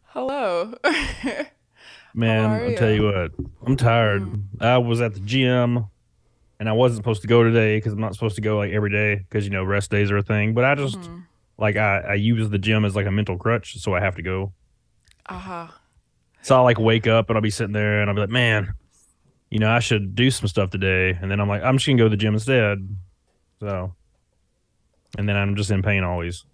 Hello. How Man, are I'll tell you you? what, I'm tired. Mm, I was at the gym and I wasn't supposed to go today because I'm not supposed to go like every day because rest days are a thing. But I just mm-hmm. I use the gym as like a mental crutch, so I have to go. Aha. So I'll like wake up and I'll be sitting there and I'll be like, man, I should do some stuff today. And then I'm like, I'm just gonna go to the gym instead. So and then I'm just in pain always.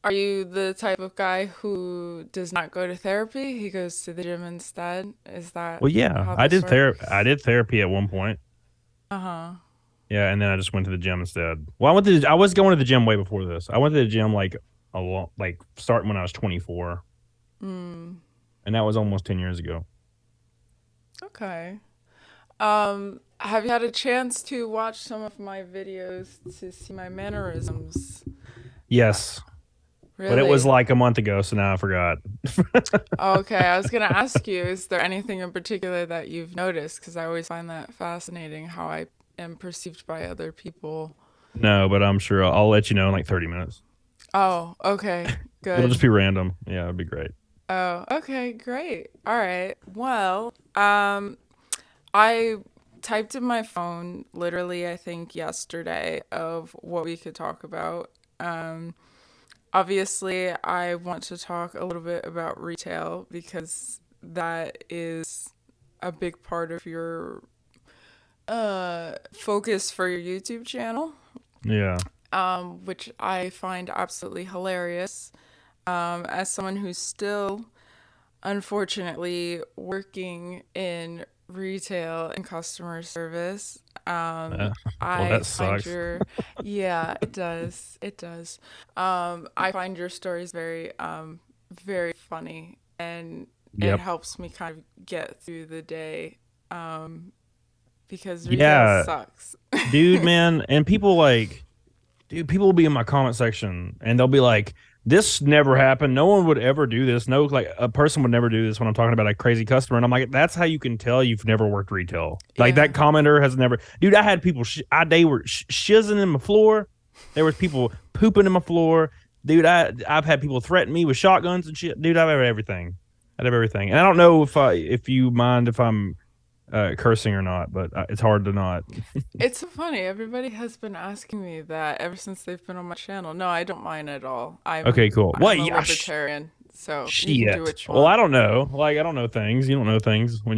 Are you the type of guy who does not go to therapy? He goes to the gym instead? Is that Well, yeah, how this I works? did therapy at one point. Uh-huh. Yeah, and then I just went to the gym instead. Well, I was going to the gym way before this. I went to the gym like starting when I was 24, Mm, and that was almost 10 years ago. okay. Have you had a chance to watch some of my videos to see my mannerisms? Uh, Yes, but it was really? like a month ago, so now I forgot. Okay, I was gonna ask you, is there anything in particular that you've noticed? Because I always find that fascinating how I am perceived by other people. No, but I'm sure I'll let you know in like 30 minutes. Oh, okay, It'll just good. be random. Yeah, it'd be great. Oh, okay, great. All right. Well, I typed in my phone literally, I think yesterday of what we could talk about. Um, Obviously, I want to talk a little bit about retail because that is a big part of your focus for your YouTube channel, Yeah, which I find absolutely hilarious. As someone who's still unfortunately working in retail and customer service, uh, well, I that find sucks. yeah, it does. It does. I find your stories very, very funny, and it Yep. helps me kind of get through the day, because retail Yeah, sucks. dude, man, and people like dude, people will be in my comment section and they'll be like, "This never happened. No one would ever do this. No, like a person would never do this." When I'm talking about a crazy customer, and I'm like, "That's how you can tell you've never worked retail. Like Yeah. that commenter has never." Dude, I had people. They were shizzing in my floor. There was people pooping in my floor. Dude, I've had people threaten me with shotguns and shit. Dude, I've had everything. I have everything, and I don't know if you mind if I'm cursing or not, but it's hard to not. It's so funny. Everybody has been asking me that ever since they've been on my channel. No, I don't mind at all. Okay, cool. I'm What? a Yeah, libertarian, so you can do shit. what you Well, want. I don't know. Like I don't know things. You don't know things when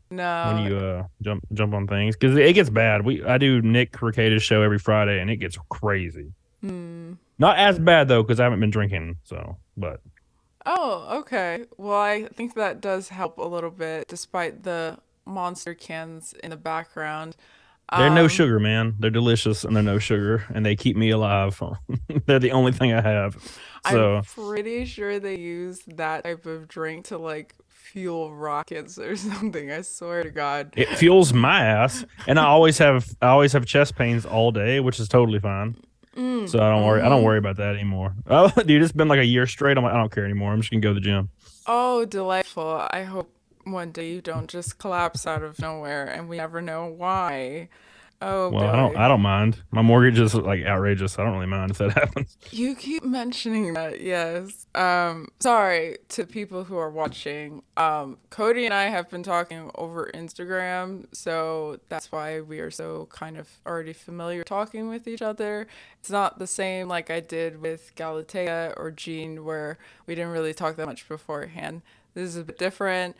No. you jump on things because it gets bad. I do Nick Ricada's show every Friday and it gets crazy. Hmm. Not as bad though because I haven't been drinking. So, but Oh, okay. Well, I think that does help a little bit, despite the monster cans in the background. they're no Um, sugar, man. They're delicious and they're no sugar and they keep me alive. They're the only thing I have. I'm So pretty sure they use that type of drink to like fuel rockets or something. I swear to God. it fuels my ass, and I always have chest pains all day, which is totally fine. So I don't Mm-hmm. worry about that anymore. Oh, dude, it's been like a year straight. I'm like, I don't care anymore. I'm just gonna go to the gym. Oh, delightful. I hope one day you don't just collapse out of nowhere and we never know why. Oh Well, boy. I don't mind. My mortgage is like outrageous. I don't really mind if that happens. You keep mentioning that, yes. Sorry to people who are watching. Cody and I have been talking over Instagram, so that's why we are so kind of already familiar talking with each other. It's not the same like I did with Galatea or Jean, where we didn't really talk that much beforehand. This is a bit different.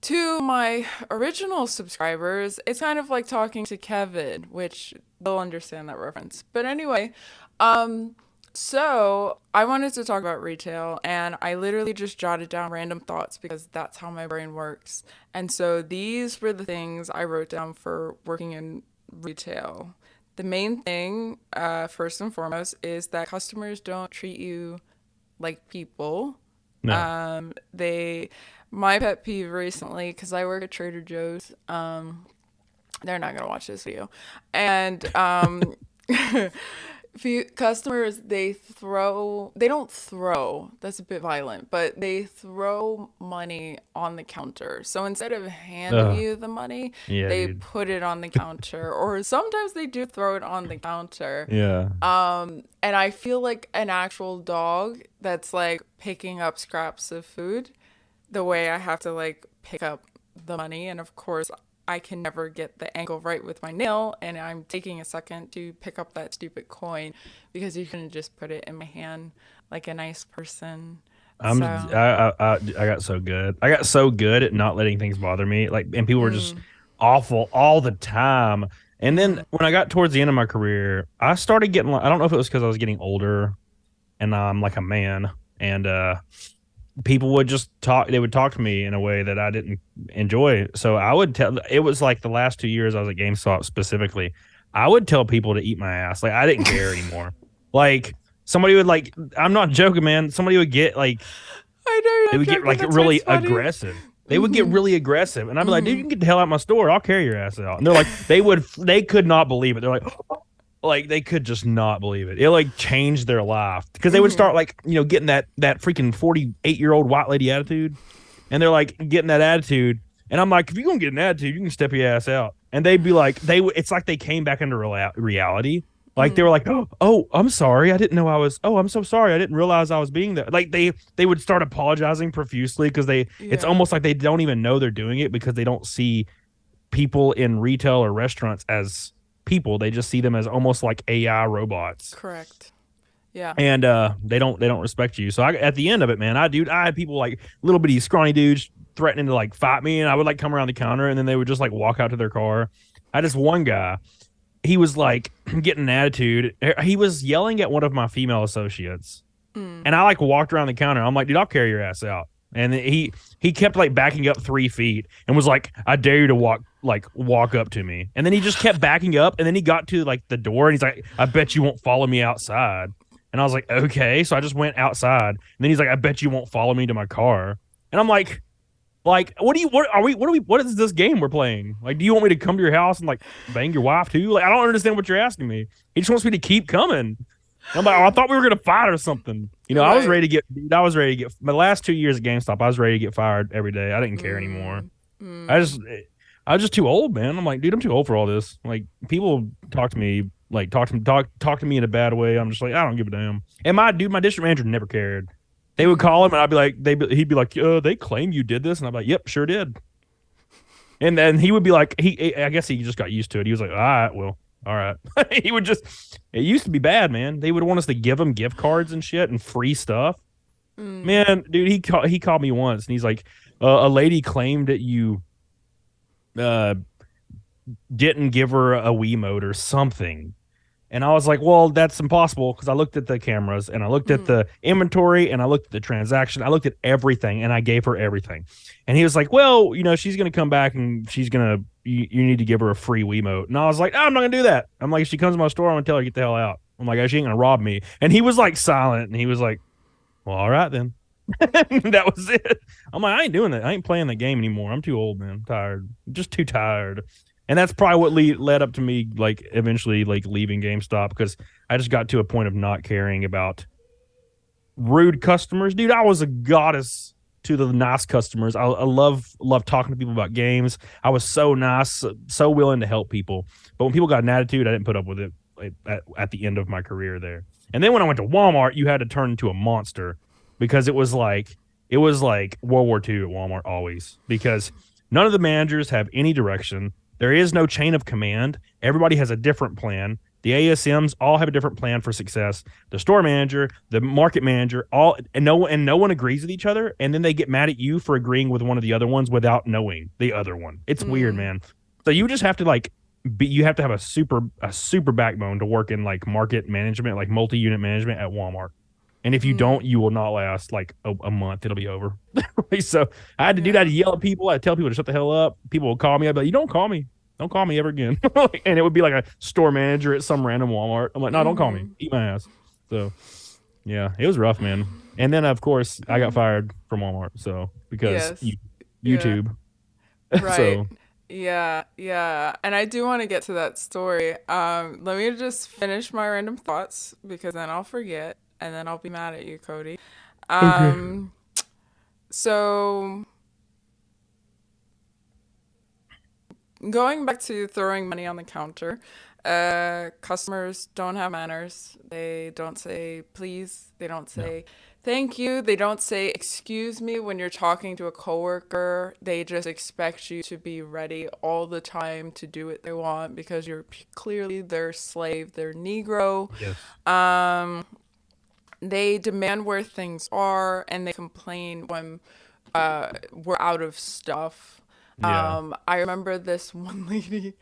To my original subscribers, it's kind of like talking to Kevin, which they'll understand that reference. But anyway, um, so I wanted to talk about retail, and I literally just jotted down random thoughts because that's how my brain works. And so these were the things I wrote down for working in retail. The main thing, first and foremost, is that customers don't treat you like people. No. They, my pet peeve recently, because I work at Trader Joe's, they're not gonna watch this video, and few customers, they don't throw, that's a bit violent, but they throw money on the counter. So instead of handing Ugh, you the money, yeah, they dude. put it on the counter, or sometimes they do throw it on the counter. Yeah. And I feel like an actual dog that's like picking up scraps of food, the way I have to like pick up the money. And of course, I can never get the angle right with my nail. And I'm taking a second to pick up that stupid coin because you couldn't just put it in my hand like a nice person. I'm So, I got so good. I got so good at not letting things bother me. Like, and people were just mm, awful all the time. And then mm-hmm, when I got towards the end of my career, I started getting like, I don't know if it was because I was getting older and I'm like a man, and people would just talk. They would talk to me in a way that I didn't enjoy. So I would tell. It was like the last 2 years I was at GameStop specifically. I would tell people to eat my ass. Like I didn't care anymore. Like somebody would like. I'm not joking, man. Somebody would get like I know you're they not would get joking. like That's why really it's funny. aggressive. They would get Mm-hmm, really aggressive, and I'd be like, "Dude, mm-hmm, you can get the hell out of my store. I'll carry your ass out." And they're like, they could not believe it. They're like they could just not believe it. It like changed their life because they would mm-hmm, start like getting that freaking 48-year-old white lady attitude, and they're like getting that attitude, and I'm like, if you're gonna get an attitude, you can step your ass out. And they'd be like, it's like they came back into reality. Like they were like, oh, I'm sorry, I didn't know I was. Oh, I'm so sorry, I didn't realize I was being there. Like they would start apologizing profusely because it's yeah, almost like they don't even know they're doing it because they don't see people in retail or restaurants as people. They just see them as almost like AI robots. correct. Yeah. And they don't respect you. So at the end of it, man, I had people like little bitty scrawny dudes threatening to like fight me, and I would like come around the counter, and then they would just like walk out to their car. I had this one guy, he was like getting an attitude. He was yelling at one of my female associates, Mm. and I like walked around the counter. I'm like, dude, I'll carry your ass out. And he kept like backing up 3 feet and was like, I dare you to walk up to me. And then he just kept backing up. And then he got to like the door and he's like, I bet you won't follow me outside. And I was like, okay. So I just went outside. And then he's like, I bet you won't follow me to my car. And I'm like, what is this game we're playing? Like, do you want me to come to your house and like bang your wife too? Like, I don't understand what you're asking me. He just wants me to keep coming. I'm like, oh, I thought we were gonna fight or something. I was Right. ready to get. I was ready to get. My last 2 years at GameStop, I was ready to get fired every day. I didn't care anymore. Mm. I Mm. just, I was just too old, man. I'm like, dude, I'm too old for all this. Like, people talk to me, like talk to me in a bad way. I'm just like, I don't give a damn. And my district manager never cared. They would call him, and I'd be like, he'd be like, they claim you did this, and I'm like, yep, sure did. And then he would be like, I guess he just got used to it. He was like, all right, well, all right. He would just, it used to be bad, man. They would want us to give him gift cards and shit and free stuff. Mm. Man, dude, he called me once and he's like, a lady claimed that you uh didn't give her a Wiimote or something. And I was like, well, that's impossible because I looked at the cameras and I looked at Mm. the inventory and I looked at the transaction. I looked at everything and I gave her everything. And he was like, well, she's going to come back and you need to give her a free Wiimote. And I was like, oh, I'm not going to do that. I'm like, if she comes to my store, I'm going to tell her to get the hell out. I'm like, oh, she ain't going to rob me. And he was like silent and he was like, well, all right then. That was it. I'm like, I ain't doing that. I ain't playing the game anymore. I'm too old, man. I'm tired. I'm just too tired. And that's probably what led up to me like eventually like leaving GameStop because I just got to a point of not caring about rude customers. Dude, I was a goddess to the nice customers. I love talking to people about games. I was so nice, so willing to help people. But when people got an attitude, I didn't put up with it at the end of my career there. And then when I went to Walmart, you had to turn into a monster because it was like World War II at Walmart always because none of the managers have any direction. There is no chain of command. Everybody has a different plan. The ASMs all have a different plan for success. The store manager, the market manager, all and no one agrees with each other, and then they get mad at you for agreeing with one of the other ones without knowing the other one. It's weird, Mm. man. So you just have to you have to have a super backbone to work in like market management, like multi-unit management at Walmart. And if you don't, Mm. you will not last like a month. It'll be over. So I had to do that. I had Yeah. to yell at people. I had to tell people to shut the hell up. People would call me. I'd be like, you don't call me. Don't call me ever again. And it would be like a store manager at some random Walmart. I'm like, no, don't call me. Mm-hmm. Eat my ass. So yeah, it was rough, man. And then of course I got fired from Walmart. So because Yes. Yeah. YouTube. Right. So Yeah, yeah. And I do want to get to that story. Let me just finish my random thoughts because then I'll forget and then I'll be mad at you, Cody. Okay. Um, so going back to throwing money on the counter, customers don't have manners. They don't say please. They don't No. say thank you. They don't say excuse me when you're talking to a coworker. They just expect you to be ready all the time to do what they want because you're clearly their slave, their Negro. Yes. Um, they demand where things are and they complain when we're out of stuff. Yeah. I remember this one lady,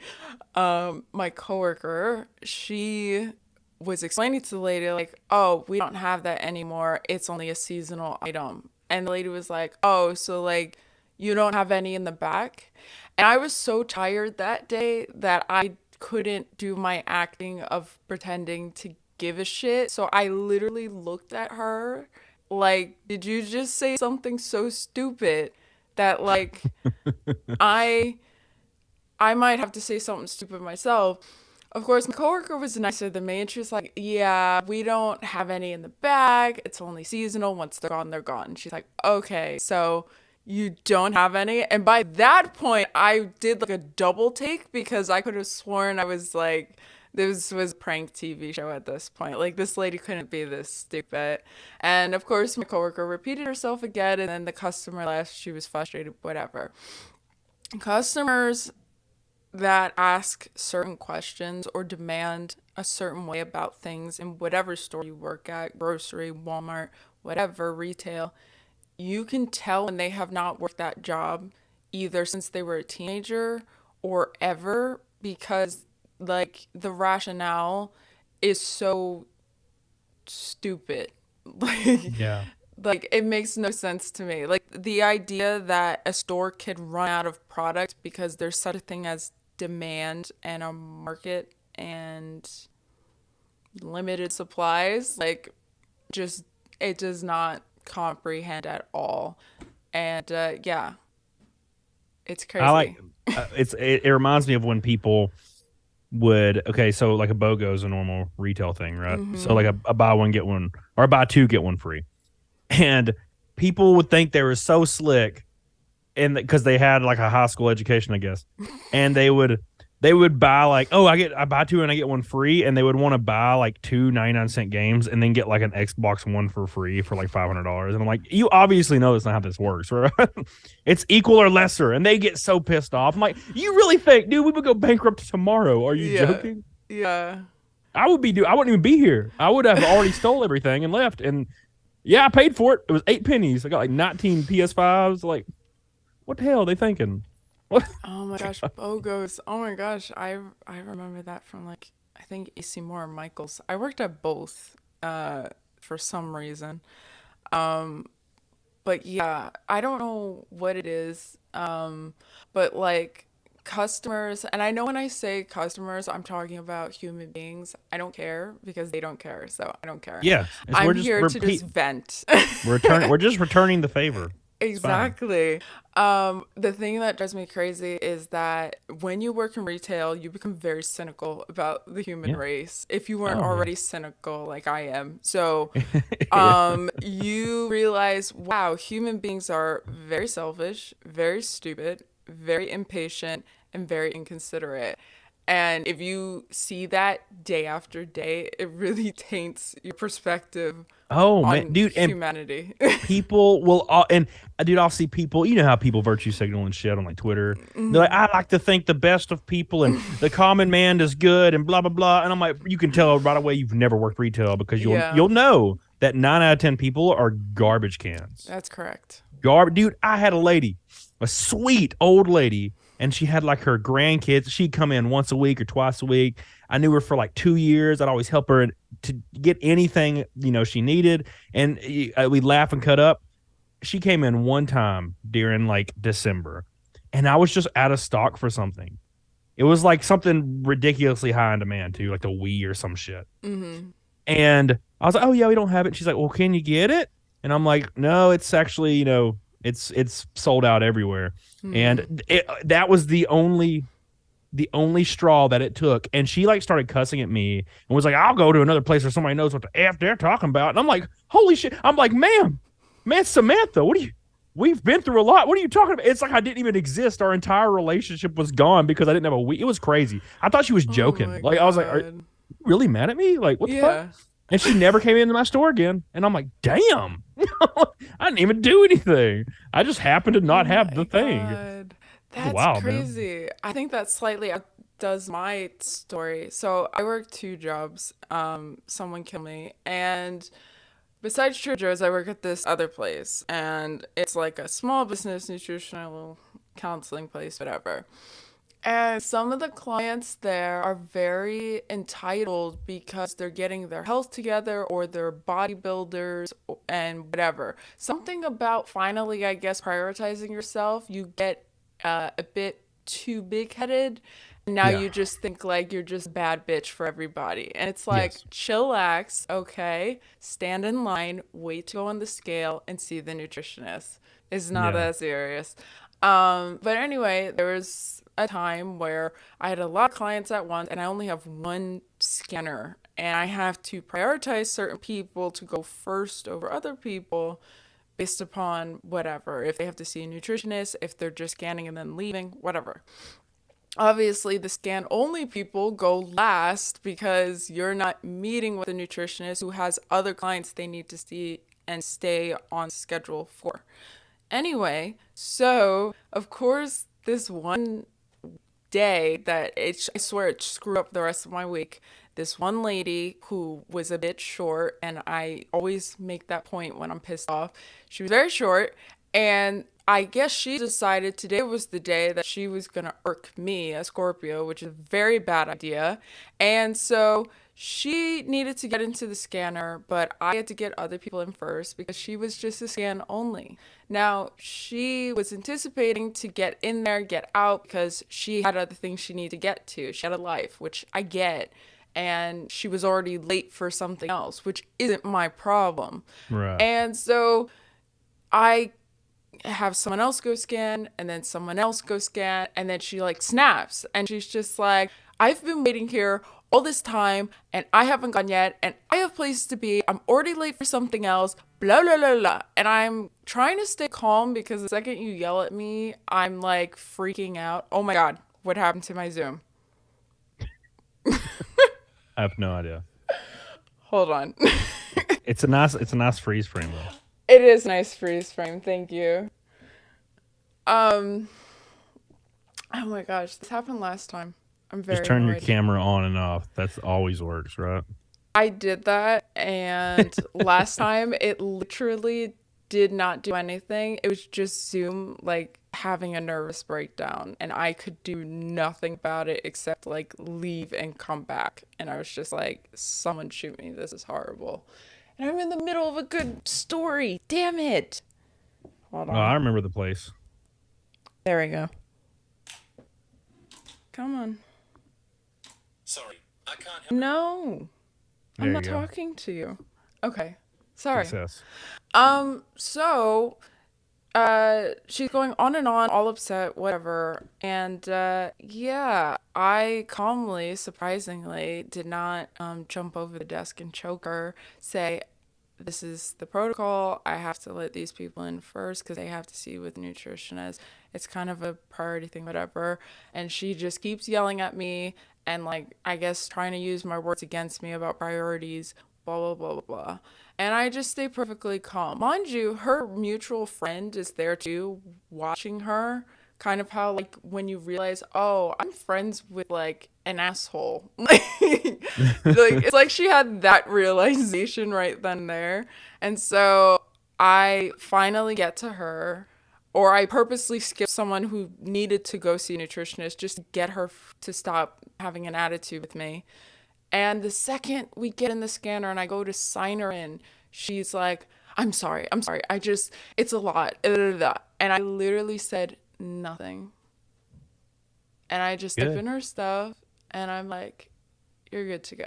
my coworker, she was explaining to the lady, like, oh, we don't have that anymore. It's only a seasonal item. And the lady was like, oh, so like you don't have any in the back? And I was so tired that day that I couldn't do my acting of pretending to give a shit. So I literally looked at her like, did you just say something so stupid that like I I might have to say something stupid myself. Of course, my coworker was nicer than me, and she was like, "Yeah, we don't have any in the bag. It's only seasonal. Once they're gone, they're gone." And she's like, "Okay, so you don't have any." And by that point, I did like a double take because I could have sworn I was like, this was a prank TV show at this point. Like this lady couldn't be this stupid. And of course, my coworker repeated herself again, and then the customer left. She was frustrated, whatever. Customers that ask certain questions or demand a certain way about things in whatever store you work at, grocery, Walmart, whatever, retail, you can tell when they have not worked that job either since they were a teenager or ever because like the rationale is so stupid. Like Yeah. like it makes no sense to me. Like the idea that a store could run out of product because there's such a thing as demand and a market and limited supplies, like just it does not comprehend at all. And yeah, it's I like crazy. it reminds me of when people would okay, so like a BOGO is a normal retail thing, right? So like Mhm. a buy one get one or a buy two get one free. And people would think they were so slick and because they had like a high school education, I guess. And they would buy like, oh, I buy two and I get one free, and they would want to buy like two 99-cent games and then get like an Xbox One for free for like $500. And I'm like, you obviously know that's not how this works, right? It's equal or lesser, and they get so pissed off. I'm like, you really think, dude, we would go bankrupt tomorrow? Are you Yeah. joking? Yeah. I wouldn't even be here. I would have already stole everything and left. And yeah, I paid for it. It was 8 pennies. I got like 19 PS5s. Like, what the hell are they thinking? What? Oh my gosh, BOGOs. Oh my gosh, I remember that from like I think AC Moore and Michaels. I worked at both for some reason. Um but yeah, I don't know what it is. But like customers, and I know when I say customers, I'm talking about human beings. I don't care because they don't care, so I don't care. Yes, it's we're I'm just here to just repeat. vent. We're just returning the favor. It's fine. Exactly. The thing that drives me crazy is that when you work in retail, you become very cynical about the human Yeah. race. If you weren't Oh yeah. already cynical like I am. So, Yeah. you realize, wow, human beings are very selfish, very stupid, very impatient, and very inconsiderate. And if you see that day after day, it really taints your perspective Oh man, on dude, and humanity. people will and dude, I'll see people. You know how people virtue signal and shit on like Twitter. They're like, Mhm. I like to think the best of people, and the common man is good, and blah blah blah. And I'm like, you can tell right away you've never worked retail because Yeah, you'll know that 9 out of 10 people are garbage cans. that's correct. Dude, I had a lady, a sweet old lady, and she had like her grandkids. She'd come in once a week or twice a week. I knew her for like 2 years. I'd always help her to get anything she needed, and we'd laugh and cut up. She came in one time during like December, and I was just out of stock for something. It was like something ridiculously high in demand too, like the Wii or some shit. Hmm. And I was like, "Oh yeah, we don't have it." She's like, "Well, can you get it?" And I'm like, "No, it's actually It's sold out everywhere, Hmm. and that was the only straw that it took. And she like started cussing at me and was like, "I'll go to another place where somebody knows what the f they're talking about." And I'm like, "Holy shit!" I'm like, man, Samantha, what are you? We've been through a lot. What are you talking about? It's like I didn't even exist. Our entire relationship was gone because I didn't have a week. It was crazy. I thought she was Oh joking. my Like I was like, "Are you God. really mad at me? Like what the fuck?" Yeah. And she never came into my store again. And I'm like, "Damn, I didn't even do anything. I just happened to Oh not have the my thing." God. That's Wow, man. crazy. I think that slightly outdoes my story. So I work two jobs. Someone killed me. And besides Trader Joe's, I work at this other place. And it's like a small business nutritional counseling place, whatever. And some of the clients there are very entitled because they're getting their health together or they're bodybuilders and whatever. Something about finally, I guess, prioritizing yourself, you get a bit too big headed. And now Yeah. you just think like you're just a bad bitch for everybody. And it's like, Yes. chillax, okay? Stand in line, wait to go on the scale, and see the nutritionist. It's not Yeah. that serious. But anyway, there was a time where I had a lot of clients at once and I only have one scanner and I have to prioritize certain people to go first over other people based upon whatever. If they have to see a nutritionist, if they're just scanning and then leaving, whatever. Obviously, the scan only people go last because you're not meeting with a nutritionist who has other clients they need to see and stay on schedule for. Anyway, so of course, this one day that I swear it screwed up the rest of my week. This one lady who was a bit short, and I always make that point when I'm pissed off. She was very short, and I guess she decided today was the day that she was gonna irk me, a Scorpio, which is a very bad idea. And so she needed to get into the scanner, but I had to get other people in first because she was just a scan only. Now, she was anticipating to get in there, get out, because she had other things she needed to get to. She had a life, which I get. And she was already late for something else, which isn't my problem. Right. And so I have someone else go scan and then someone else go scan and then she like snaps and she's just like, I've been waiting here all this time and I haven't gone yet and I have places to be. I'm already late for something else, blah blah blah blah. And I'm trying to stay calm because the second you yell at me, I'm like freaking out. Oh my God, what happened to my Zoom? I have no idea. Hold on. It's a nice freeze frame though. It is nice freeze frame, thank you. Um oh my gosh, this happened last time. I'm Just very turn your annoyed. camera on and off. That's always works, right? I did that, and last time it literally did not do anything. It was just Zoom like having a nervous breakdown, and I could do nothing about it except like leave and come back. And I was just like, someone shoot me. This is horrible. And I'm in the middle of a good story. Damn it. Hold Oh, I on. remember the place. There we go. Come on. Sorry, I can't help. No, I'm There not you go. talking to you. Okay. Sorry. Success. So she's going on and on, all upset, whatever. And yeah, I calmly, surprisingly, did not jump over the desk and choke her, say, this is the protocol. I have to let these people in first because they have to see what the nutrition is. It's kind of a priority thing, whatever. And she just keeps yelling at me and, like, I guess trying to use my words against me about priorities, blah, blah, blah, blah, blah. And I just stay perfectly calm. Mind you, her mutual friend is there too, watching her. Kind of how, like, when you realize, oh, I'm friends with, like, an asshole. Like, it's like she had that realization right then and there. And so I finally get to her, or I purposely skip someone who needed to go see a nutritionist just to get her to stop having an attitude with me. And the second we get in the scanner and I go to sign her in, she's like, I'm sorry. It's a lot. And I literally said nothing. And I just type Good. in her stuff and I'm like, you're good to go.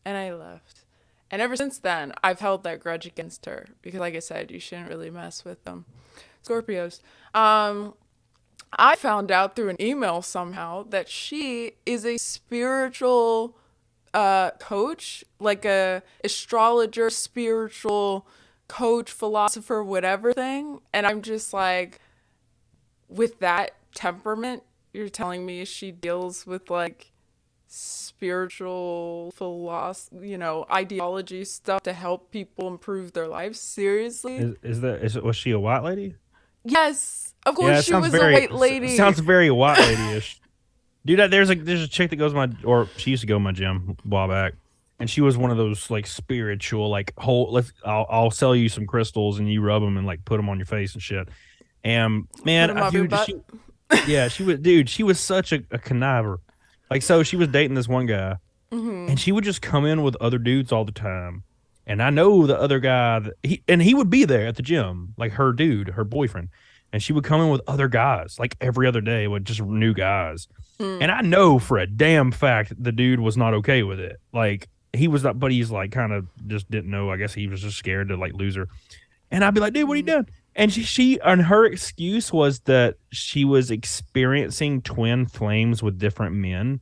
And I left. And ever since then, I've held that grudge against her because, like I said, you shouldn't really mess with them. Scorpios. I found out through an email somehow that she is a spiritual coach, like a astrologer, spiritual coach, philosopher, whatever thing. And I'm just like, with that temperament, you're telling me she deals with like spiritual philosophy, ideology stuff to help people improve their lives? Seriously? Was she a white lady? Yes, of Yeah, course it she was a white lady. sounds very white lady-ish. Dude, there's a chick that goes to she used to go to my gym a while back, and she was one of those like spiritual like whole. I'll sell you some crystals and you rub them and like put them on your face and shit. And Put man, him up your dude, butt. she was such a conniver. Like, so she was dating this one guy, and she would just come in with other dudes all the time. And I know the other guy he would be there at the gym, like her boyfriend, and she would come in with other guys, like every other day with just new guys. And I know for a damn fact the dude was not okay with it. Like he was not, but he's like kind of just didn't know. I guess he was just scared to like lose her. And I'd be like, dude, what are you doing? And she and her excuse was that she was experiencing twin flames with different men.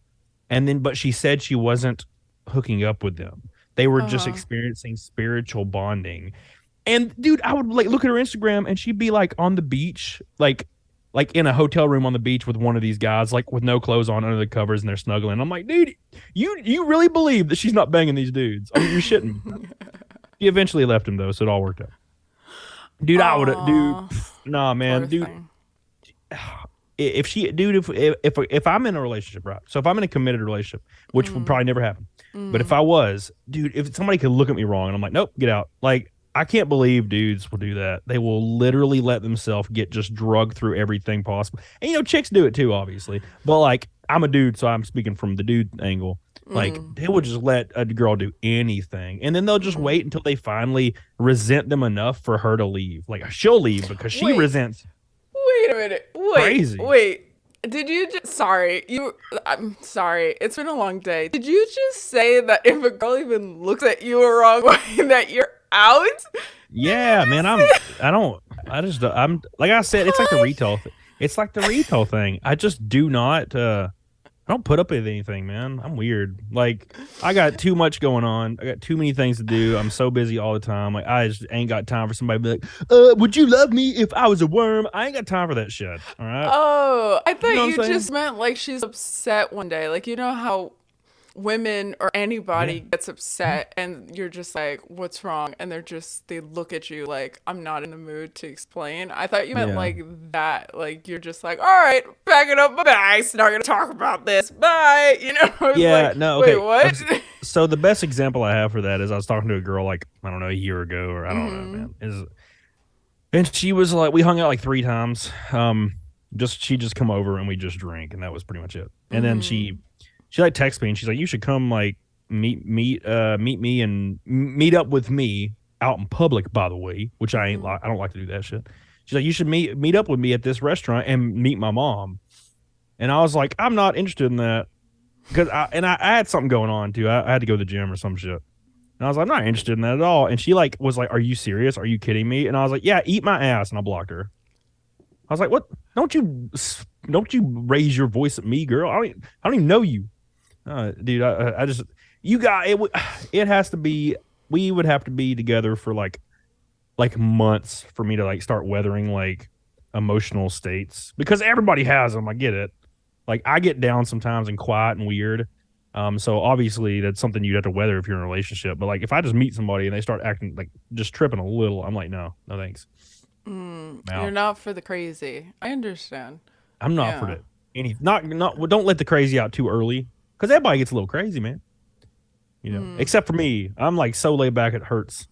And then, but she said she wasn't hooking up with them. They were just experiencing spiritual bonding. And dude, I would like look at her Instagram and she'd be like on the beach, like in a hotel room on the beach with one of these guys, like with no clothes on under the covers and they're snuggling. I'm like, dude, you really believe that she's not banging these dudes? I mean, you're shitting me. He eventually left him though, so it all worked out. Dude, I would dude, nah, man, Poor dude. thing. If she, dude, if I'm in a relationship, right? So if I'm in a committed relationship, which would probably never happen, but if I was, dude, if somebody could look at me wrong and I'm like, nope, get out. Like, I can't believe dudes will do that. They will literally let themselves get just drugged through everything possible. And chicks do it too, obviously. But like, I'm a dude, so I'm speaking from the dude angle. Like, they will just let a girl do anything, and then they'll just wait until they finally resent them enough for her to leave. Like, she'll leave because she Wait. resents. Wait a minute. Crazy. Wait. Did you just, sorry, I'm sorry. It's been a long day. Did you just say that if a girl even looks at you a wrong way, that you're out? Yeah, man. I'm like I said, it's like the retail. It's like the retail thing. I just do not. I don't put up with anything, man. I'm weird. Like, I got too much going on. I got too many things to do. I'm so busy all the time. Like, I just ain't got time for somebody to be like, would you love me if I was a worm? I ain't got time for that shit. All right. Oh, I thought know what you I'm saying? just meant like she's upset one day. Like, you know how women or anybody Yeah. gets upset and you're just like, what's wrong? And they look at you like, I'm not in the mood to explain. I thought you meant Yeah. like that. Like, you're just like, all right, packing up my bags. Not going to talk about this. Bye. I was Yeah, like, no, wait, okay. what? So the best example I have for that is I was talking to a girl like, I don't know, a year ago, or I don't know, man. And she was like, we hung out like 3 times. She just come over and we just drank, and that was pretty much it. And then she like texted me and she's like, you should come like meet me and meet up with me out in public, by the way, which I ain't like. I don't like to do that shit. She's like, you should meet up with me at this restaurant and meet my mom. And I was like, I'm not interested in that because I had something going on too. I had to go to the gym or some shit. And I was like, I'm not interested in that at all. And she like was like, are you serious? Are you kidding me? And I was like, yeah, eat my ass. And I blocked her. I was like, what? Don't you raise your voice at me, girl? I don't even know you. Dude, I just, you got it. It has to be, we would have to be together for like months for me to like start weathering like emotional states, because everybody has them. I get it. Like, I get down sometimes and quiet and weird. So obviously that's something you'd have to weather if you're in a relationship. But like, if I just meet somebody and they start acting like just tripping a little, I'm like, no thanks. You're not for the crazy. I understand. I'm not Yeah. for that. Well, don't let the crazy out too early, because everybody gets a little crazy, man. Except for me. I'm like so laid back it hurts.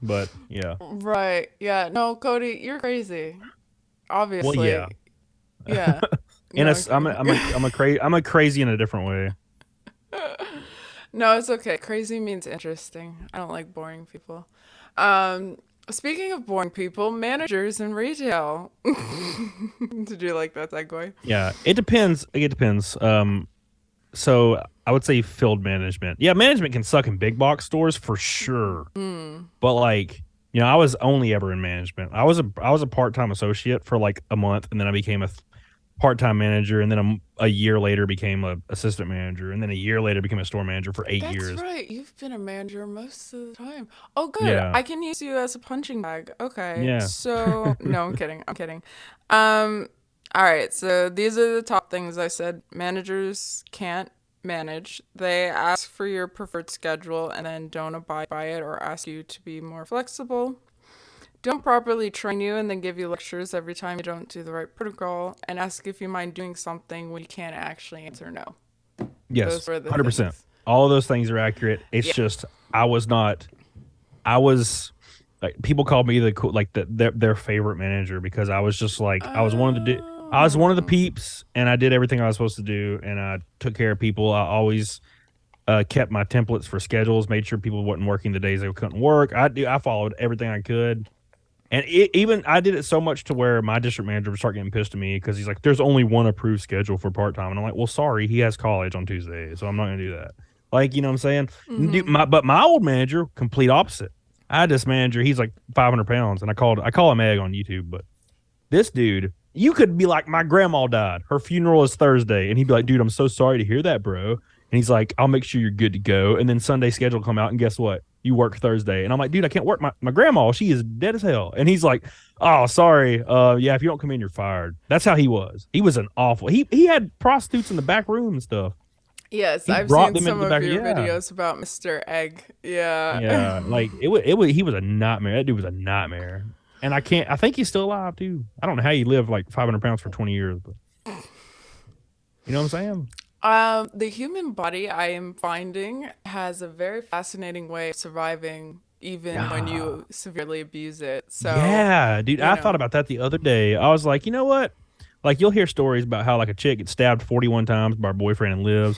But yeah. Right. Yeah. No, Cody, you're crazy. Obviously. Well, yeah. Yeah. And No, I'm a crazy in a different way. no, it's okay. Crazy means interesting. I don't like boring people. Speaking of boring people, managers in retail. Did you like that segue? Yeah, it depends. It depends. So I would say field management. Yeah, management can suck in big box stores for sure. But like, I was only ever in management. I was a part-time associate for like a month, and then I became a part-time manager, and then a year later became a assistant manager, and then a year later became a store manager for 8 That's years. right. You've been a manager most of the time. Oh, good. Yeah. I can use you as a punching bag. Okay. Yeah. So, no, I'm kidding. I'm kidding. Um, all right. So, these are the top things I said. Managers can't manage. They ask for your preferred schedule and then don't abide by it or ask you to be more flexible. Don't properly train you and then give you lectures every time you don't do the right protocol and ask if you mind doing something when you can't actually answer no. Yes. Those were the 100%. things. All of those things are accurate. It's Yeah. just I was like, people called me their favorite manager because I was just like I was one of the Oh. peeps, and I did everything I was supposed to do, and I took care of people. I always kept my templates for schedules, made sure people wasn't working the days they couldn't work. I followed everything I could. And even I did it so much to where my district manager would start getting pissed at me because he's like, "There's only one approved schedule for part time," and I'm like, "Well, sorry, he has college on Tuesday, so I'm not gonna do that." Like, you know what I'm saying? But my old manager, complete opposite. I had this manager. He's like 500 pounds, and I call him Egg on YouTube. But this dude, you could be like, my grandma died. Her funeral is Thursday, and he'd be like, "Dude, I'm so sorry to hear that, bro." And he's like, "I'll make sure you're good to go." And then Sunday schedule come out, and guess what? You work Thursday. And I'm like, "Dude, I can't work. My grandma, she is dead as hell." And he's like, "Oh, sorry. Yeah, if you don't come in, you're fired." That's how he was. He was an awful. He had prostitutes in the back room and stuff. Yes, He I've brought seen them into some the of back. your Yeah, videos about Mr. Egg. Yeah. yeah. Like it was. He was a nightmare. That dude was a nightmare. And I can't. I think he's still alive too. I don't know how he lived like 500 pounds for 20 years, but you know what I'm saying? The human body, I am finding, has a very fascinating way of surviving even when Yeah. you severely abuse it. So, Yeah, dude. you I thought know, about that the other day. I was like, you know what? Like, you'll hear stories about how like a chick gets stabbed 41 times by her boyfriend and lives.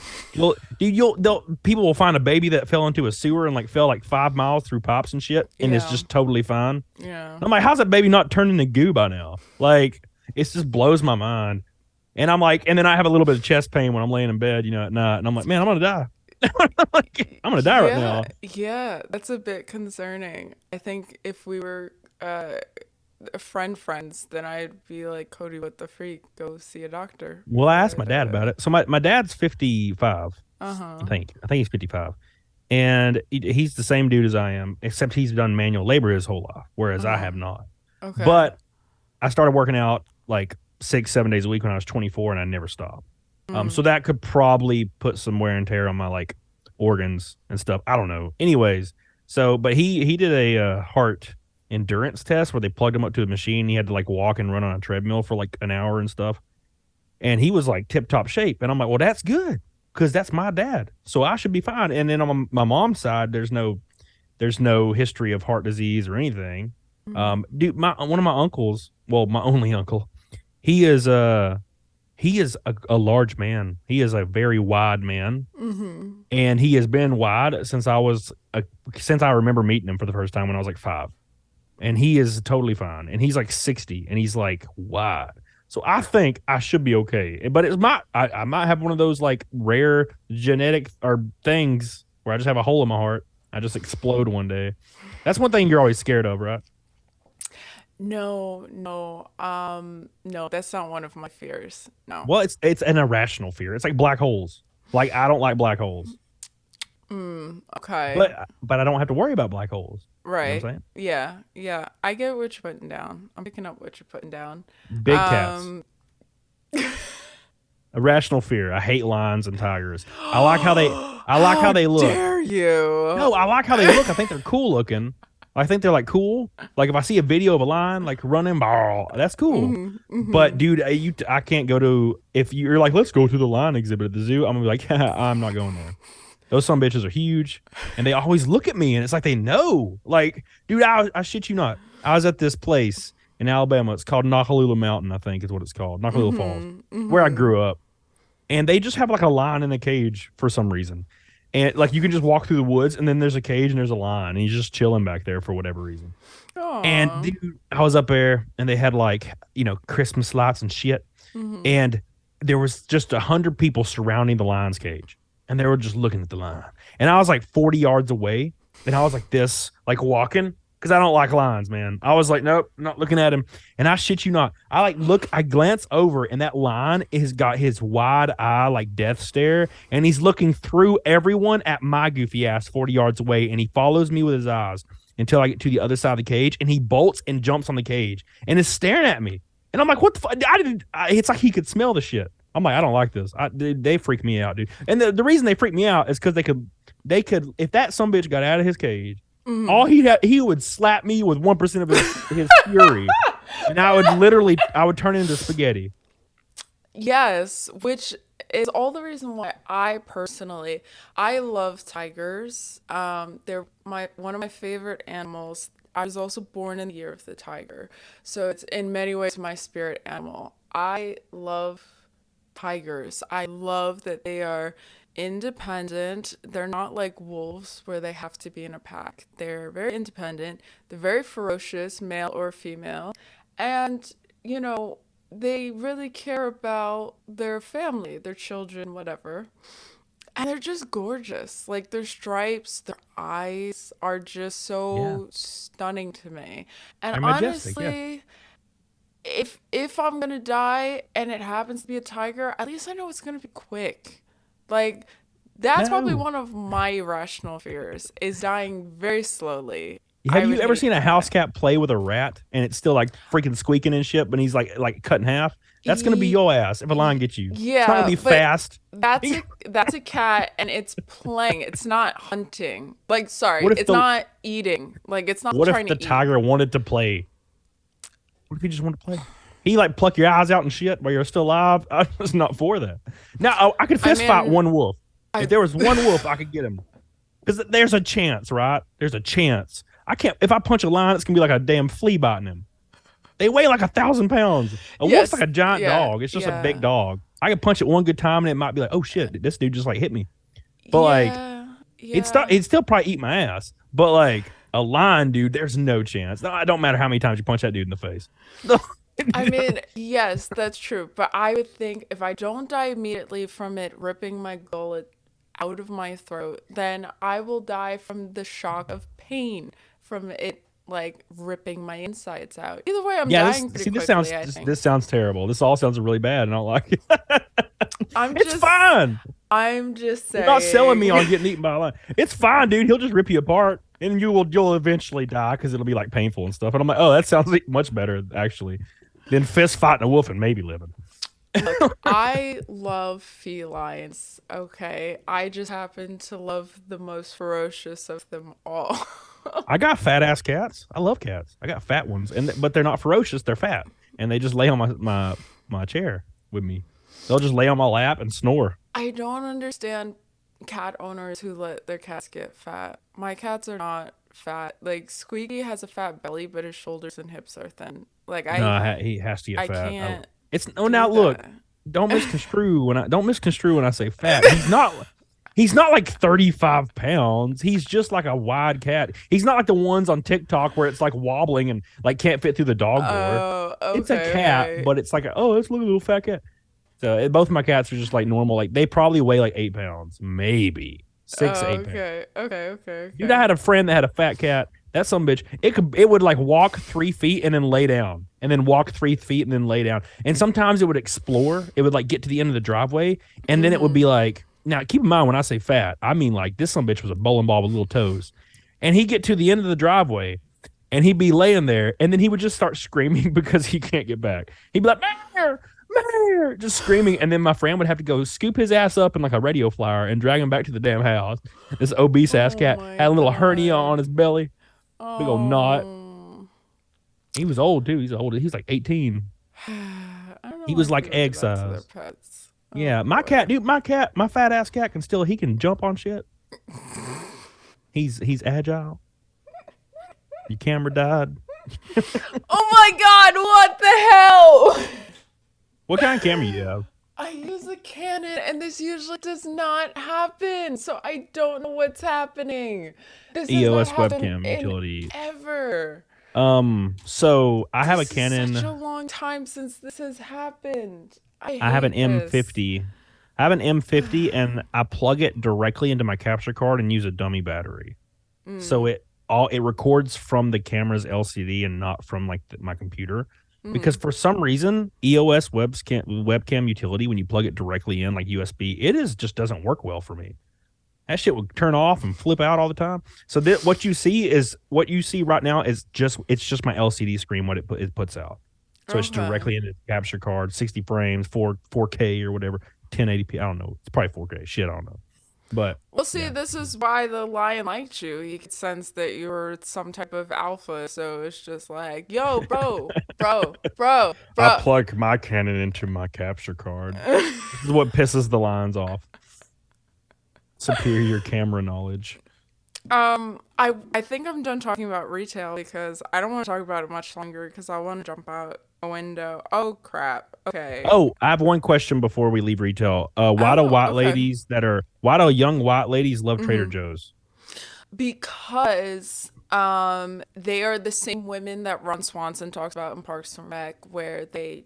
People will find a baby that fell into a sewer and like fell like 5 miles through pipes and shit, and it's yeah, just totally fine. yeah. I'm like, how's that baby not turned into goo by now? Like, it just blows my mind. And I'm like, and then I have a little bit of chest pain when I'm laying in bed, at night, and I'm like, man, I'm gonna die. I'm gonna die right Yeah, now. yeah, that's a bit concerning. I think if we were friends, then I'd be like, Cody, what the freak? Go see a doctor. Well, I asked my But dad about it. So my dad's 55. uh-huh. I think he's 55, and he's the same dude as I am, except he's done manual labor his whole life, whereas I have not. Okay. But I started working out like 6, 7 days a week when I was 24, and I never stopped. So that could probably put some wear and tear on my like organs and stuff. I don't know. Anyways, but he did a heart endurance test where they plugged him up to a machine. He had to like walk and run on a treadmill for like an hour and stuff, and he was like tip top shape. And I'm like, well, that's good because that's my dad, so I should be fine. And then on my mom's side, there's no history of heart disease or anything. Dude, one of my uncles, well, my only uncle, he is a large man. He is a very wide man, and he has been wide since I remember meeting him for the first time when I was like 5. And he is totally fine. And he's like 60, and he's like wide. So I think I should be okay. But I might have one of those like rare genetic or things where I just have a hole in my heart. I just explode one day. That's one thing you're always scared of, right? No, no, no, that's not one of my fears. No. Well, it's an irrational fear. It's like black holes. Like, I don't like black holes, Okay. but I don't have to worry about black holes. You know what Right. I'm saying? Yeah, yeah. I get what you're putting down. I'm picking up what you're putting down. Big cats. Um, Irrational fear. I hate lions and tigers. I like how they look. dare you? No, I like how they look. I think they're cool looking. I think they're like cool. Like if I see a video of a lion like running, that's cool. But dude, I can't go to, if you're like, let's go to the lion exhibit at the zoo, I'm gonna be like, I'm not going there. Those some bitches are huge, and they always look at me, and it's like they know. Like, dude, I shit you not. I was at this place in Alabama. It's called Nakalula Mountain, I think is what it's called. Nakalula Falls, where I grew up. And they just have like a lion in a cage for some reason. And like you can just walk through the woods, and then there's a cage and there's a lion, and he's just chilling back there for whatever reason. And Aw. dude, I was up there, and they had like Christmas lights and shit. And there was just 100 people surrounding the lion's cage, and they were just looking at the lion. And I was like 40 yards away, and I was like this, like walking, because I don't like lions, man. I was like, nope, not looking at him. And I shit you not, I glance over, and that lion has got his wide eye, like death stare, and he's looking through everyone at my goofy ass 40 yards away, and he follows me with his eyes until I get to the other side of the cage, and he bolts and jumps on the cage and is staring at me. And I'm like, what the fuck? It's like he could smell the shit. I'm like, I don't like this. They freak me out, dude. And the reason they freak me out is because they could, if that sumbitch got out of his cage, all he would slap me with 1% of his fury, and I would turn into spaghetti. Yes, which is all the reason why I love tigers. They're one of my favorite animals. I was also born in the year of the tiger, so it's in many ways my spirit animal. I love tigers. I love that they are independent. They're not like wolves where they have to be in a pack. They're very independent. They're very ferocious, male or female. And, they really care about their family, their children, whatever. And they're just gorgeous. Like their stripes, their eyes are just Yeah, so stunning to me. And they're majestic. Yeah, honestly, if I'm gonna die and it happens to be a tiger, at least I know it's gonna be quick. Like that's probably no. one of my irrational fears is dying very slowly. Have I you would ever hate seen a house that. cat play with a rat and it's still like freaking squeaking and shit, but he's like cut in half? That's gonna be Ye- your ass if a lion gets you. It's not gonna yeah, be but fast. that's a cat and it's playing. It's not hunting. Like sorry, What if it's the not eating. Like it's not what if trying the to eat. tiger wanted to play? What if he just wanted to play? He like pluck your eyes out and shit while you're still alive. I was not for that. Now I could I fist fight mean, one wolf. If I there was one wolf, I could get him. Because there's a chance, right? There's a chance. I can't. If I punch a lion, it's gonna be like a damn flea biting him. They weigh like 1,000 pounds. A wolf's like yes, a giant yeah, dog. It's just a big yeah, dog. I could punch it one good time, and it might be like, oh shit, this dude just like hit me. But like, yeah, it's yeah. it'd still probably eat my ass. But like a lion, dude, there's no chance. No, it don't matter how many times you punch that dude in the face. I mean, yes, that's true. But I would think if I don't die immediately from it ripping my gullet out of my throat, then I will die from the shock of pain from it like ripping my insides out. Either way, I'm Yeah, this dying pretty see, this sounds quickly, I think. this sounds terrible. This all sounds really bad, and I don't like it. I'm It's just fine. I'm just You're not selling me saying. on getting eaten by a lion. It's fine, dude. He'll just rip you apart, and you'll eventually die because it'll be like painful and stuff. And I'm like, oh, that sounds like much better actually than fist fighting a wolf and maybe living. Look, I love felines, okay? I just happen to love the most ferocious of them all. I got fat ass cats. I love cats. I got fat ones, but they're not ferocious. They're fat, and they just lay on my chair with me. They'll just lay on my lap and snore. I don't understand cat owners who let their cats get fat. My cats are not fat. Like Squeaky has a fat belly, but his shoulders and hips are thin. Like No, he has to get I fat. can't It's oh do now look, that. don't misconstrue when I say fat. He's not like 35 pounds. He's just like a wide cat. He's not like the ones on TikTok where it's like wobbling and like can't fit through the dog door. Oh, It's a okay, cat, okay. but it's like oh, let's look at a little fat cat. So both of my cats are just like normal. Like they probably weigh like 8 pounds, maybe six, Oh, 8 pounds. okay. Okay, okay, Dude, I okay. had a friend that had a fat cat. That some bitch, it would like walk 3 feet and then lay down, and then walk 3 feet and then lay down. And sometimes it would explore. It would like get to the end of the driveway, and then it would be like. Now keep in mind when I say fat, I mean like this some bitch was a bowling ball with little toes. And he'd get to the end of the driveway, and he'd be laying there, and then he would just start screaming because he can't get back. He'd be like, Mayor, Mayor, just screaming. And then my friend would have to go scoop his ass up in like a radio flyer and drag him back to the damn house. This obese ass Oh cat my had a little hernia God. on his belly, big old knot. Oh. He was old too. He's old. He's like 18. I don't know He why was like people do egg that to their size. pets. Oh Yeah, my cat, boy. dude, my fat ass cat he can jump on shit. He's agile. Your camera died. Oh my God, what the hell? What kind of camera you have? I use a Canon and this usually does not happen. So I don't know what's happening. This has not EOS happened webcam in utility. ever. So I have a This is such Canon. a long time since this has happened. I I have an hate this. M50. I have an M50 and I plug it directly into my capture card and use a dummy battery. So it records from the camera's LCD and not from like my computer. Because for some reason, EOS webcam utility, when you plug it directly in like USB, it is just doesn't work well for me. That shit would turn off and flip out all the time. So what you see right now is just my LCD screen what it puts out. So it's Okay. directly into the capture card, 60 frames, 4K or whatever, 1080p. I don't know. It's probably 4K. Shit, I don't know. But Well, see, yeah. this is why the lion liked you. He could sense that you were some type of alpha. So it's just like, yo, I bro. plug my Canon into my capture card. This is what pisses the lines off. Superior camera knowledge. I think I'm done talking about retail because I don't want to talk about it much longer because I want to jump out a window. Oh crap. Okay. Oh, I have one question before we leave retail. Oh, okay. Why do young white ladies love Trader Joe's? Because they are the same women that Ron Swanson talks about in Parks and Rec, where they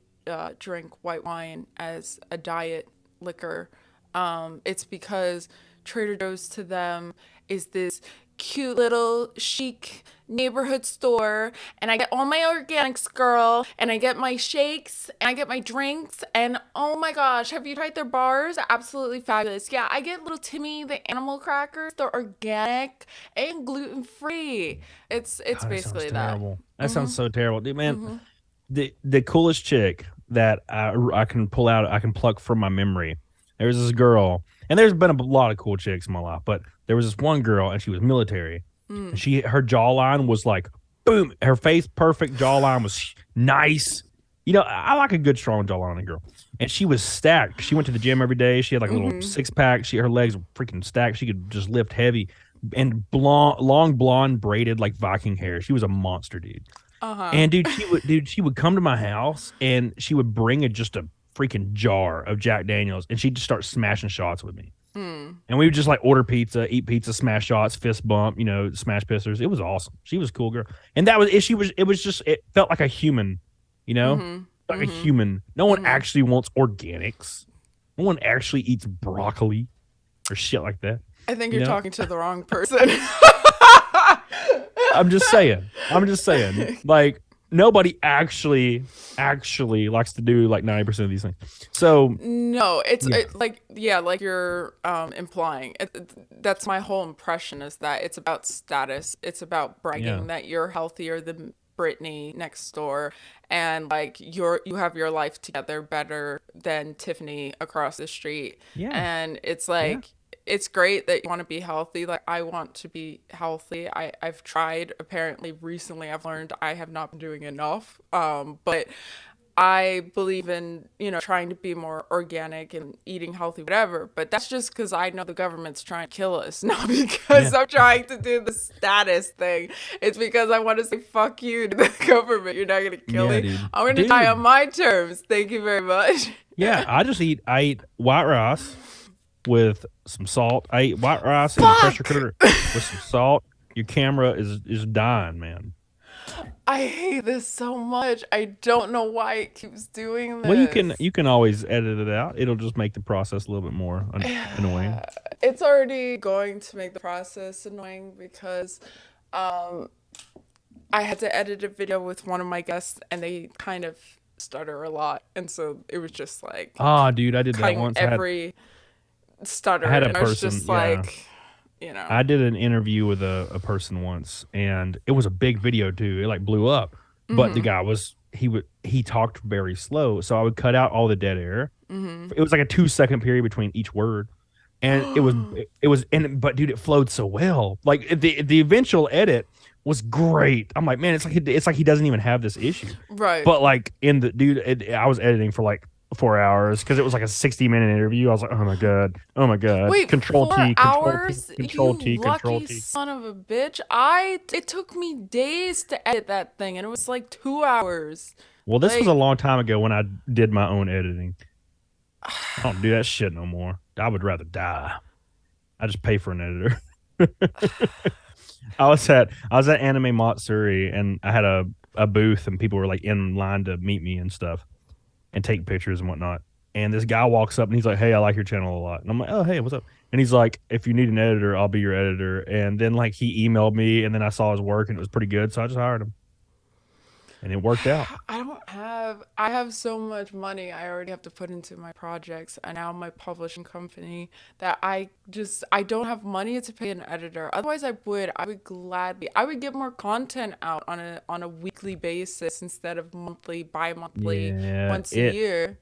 drink white wine as a diet liquor. It's because Trader Joe's to them is this cute little chic neighborhood store, and I get all my organics, girl, and I get my shakes and I get my drinks, and oh my gosh, have you tried their bars? Absolutely fabulous. Yeah, I get little Timmy the animal crackers. They're organic and gluten free. It's God, that sounds basically that. terrible. That sounds so terrible, dude. Man, the coolest chick that I can pull out, I can pluck from my memory. There's this girl, and there's been a lot of cool chicks in my life, but there was this one girl, and she was military, and her jawline was like boom, her face perfect, jawline was nice. You know, I like a good strong jawline on a girl, and she was stacked. She went to the gym every day. She had like a little 6 pack. Her legs were freaking stacked. She could just lift heavy, and long blonde braided like Viking hair. She was a monster, dude. And she would come to my house and she would bring just a freaking jar of Jack Daniels and she'd just start smashing shots with me. And we would just like order pizza, eat pizza, smash shots, fist bump, smash pisters. It was awesome. She was a cool girl. And that was it. It felt like a human, you know, like a human. No one actually wants organics. No one actually eats broccoli or shit like that. I think You you're know, talking to the wrong person. I'm just saying. I'm just saying. Like nobody actually likes to do like 90% of these things. So No, yeah, like yeah, like you're implying. That's my whole impression is that it's about status. It's about yeah, bragging that you're healthier than Brittany next door, and like you have your life together better than Tiffany across the street. yeah, And it's yeah, like it's great that you want to be healthy. Like I want to be healthy. I've tried. Apparently recently I've learned I have not been doing enough. But I believe in, trying to be more organic and eating healthy, whatever. But that's just because I know the government's trying to kill us, not yeah, because I'm trying to do the status thing. It's because I want to say, fuck you to the government. You're not going to kill yeah, me. dude, I'm going to die on dude. my terms. Thank you very much. Yeah, I eat white rice with some salt. I eat white rice in the pressure Fuck! cooker with some salt. Your camera is dying, man. I hate this so much. I don't know why it keeps doing Well, this. you can always edit it out. It'll just make the process a little bit more annoying. It's already going to make the process annoying because I had to edit a video with one of my guests and they kind of stutter a lot. And so it was just like Ah, dude, I did that cutting once. every I stutter. had a And I was person, just yeah. like, you know. I did an interview with a person once, and it was a big video too. It like blew up, but the guy he talked very slow, so I would cut out all the dead air. It was like a 2 second period between each word, and but dude, it flowed so well. Like the eventual edit was great. I'm like, man, it's like he doesn't even have this issue. Right. But like in the dude, I was editing for like 4 hours because it was like a 60-minute interview. I was like, oh my god, Wait, Control four T, Control T, hours? Control You T, Control lucky T. son of a bitch. It took me days to edit that thing and it was like 2 hours. Well, this was a Like, long time ago when I did my own editing. I don't do that shit no more. I would rather die. I just pay for an editor. I was at Anime Matsuri and I had a booth and people were like in line to meet me and stuff and take pictures and whatnot. and this guy walks up and he's like, "Hey, I like your channel a lot." And I'm like, "Oh, hey, what's up?" And he's like, "If you need an editor, I'll be your editor." And then like he emailed me, and then I saw his work, and it was pretty good, so I just hired him, and it worked out. I have so much money I already have to put into my projects and now my publishing company that I don't have money to pay an editor. Otherwise I would get more content out on a weekly basis instead of monthly, bi-monthly, Yeah, once a year.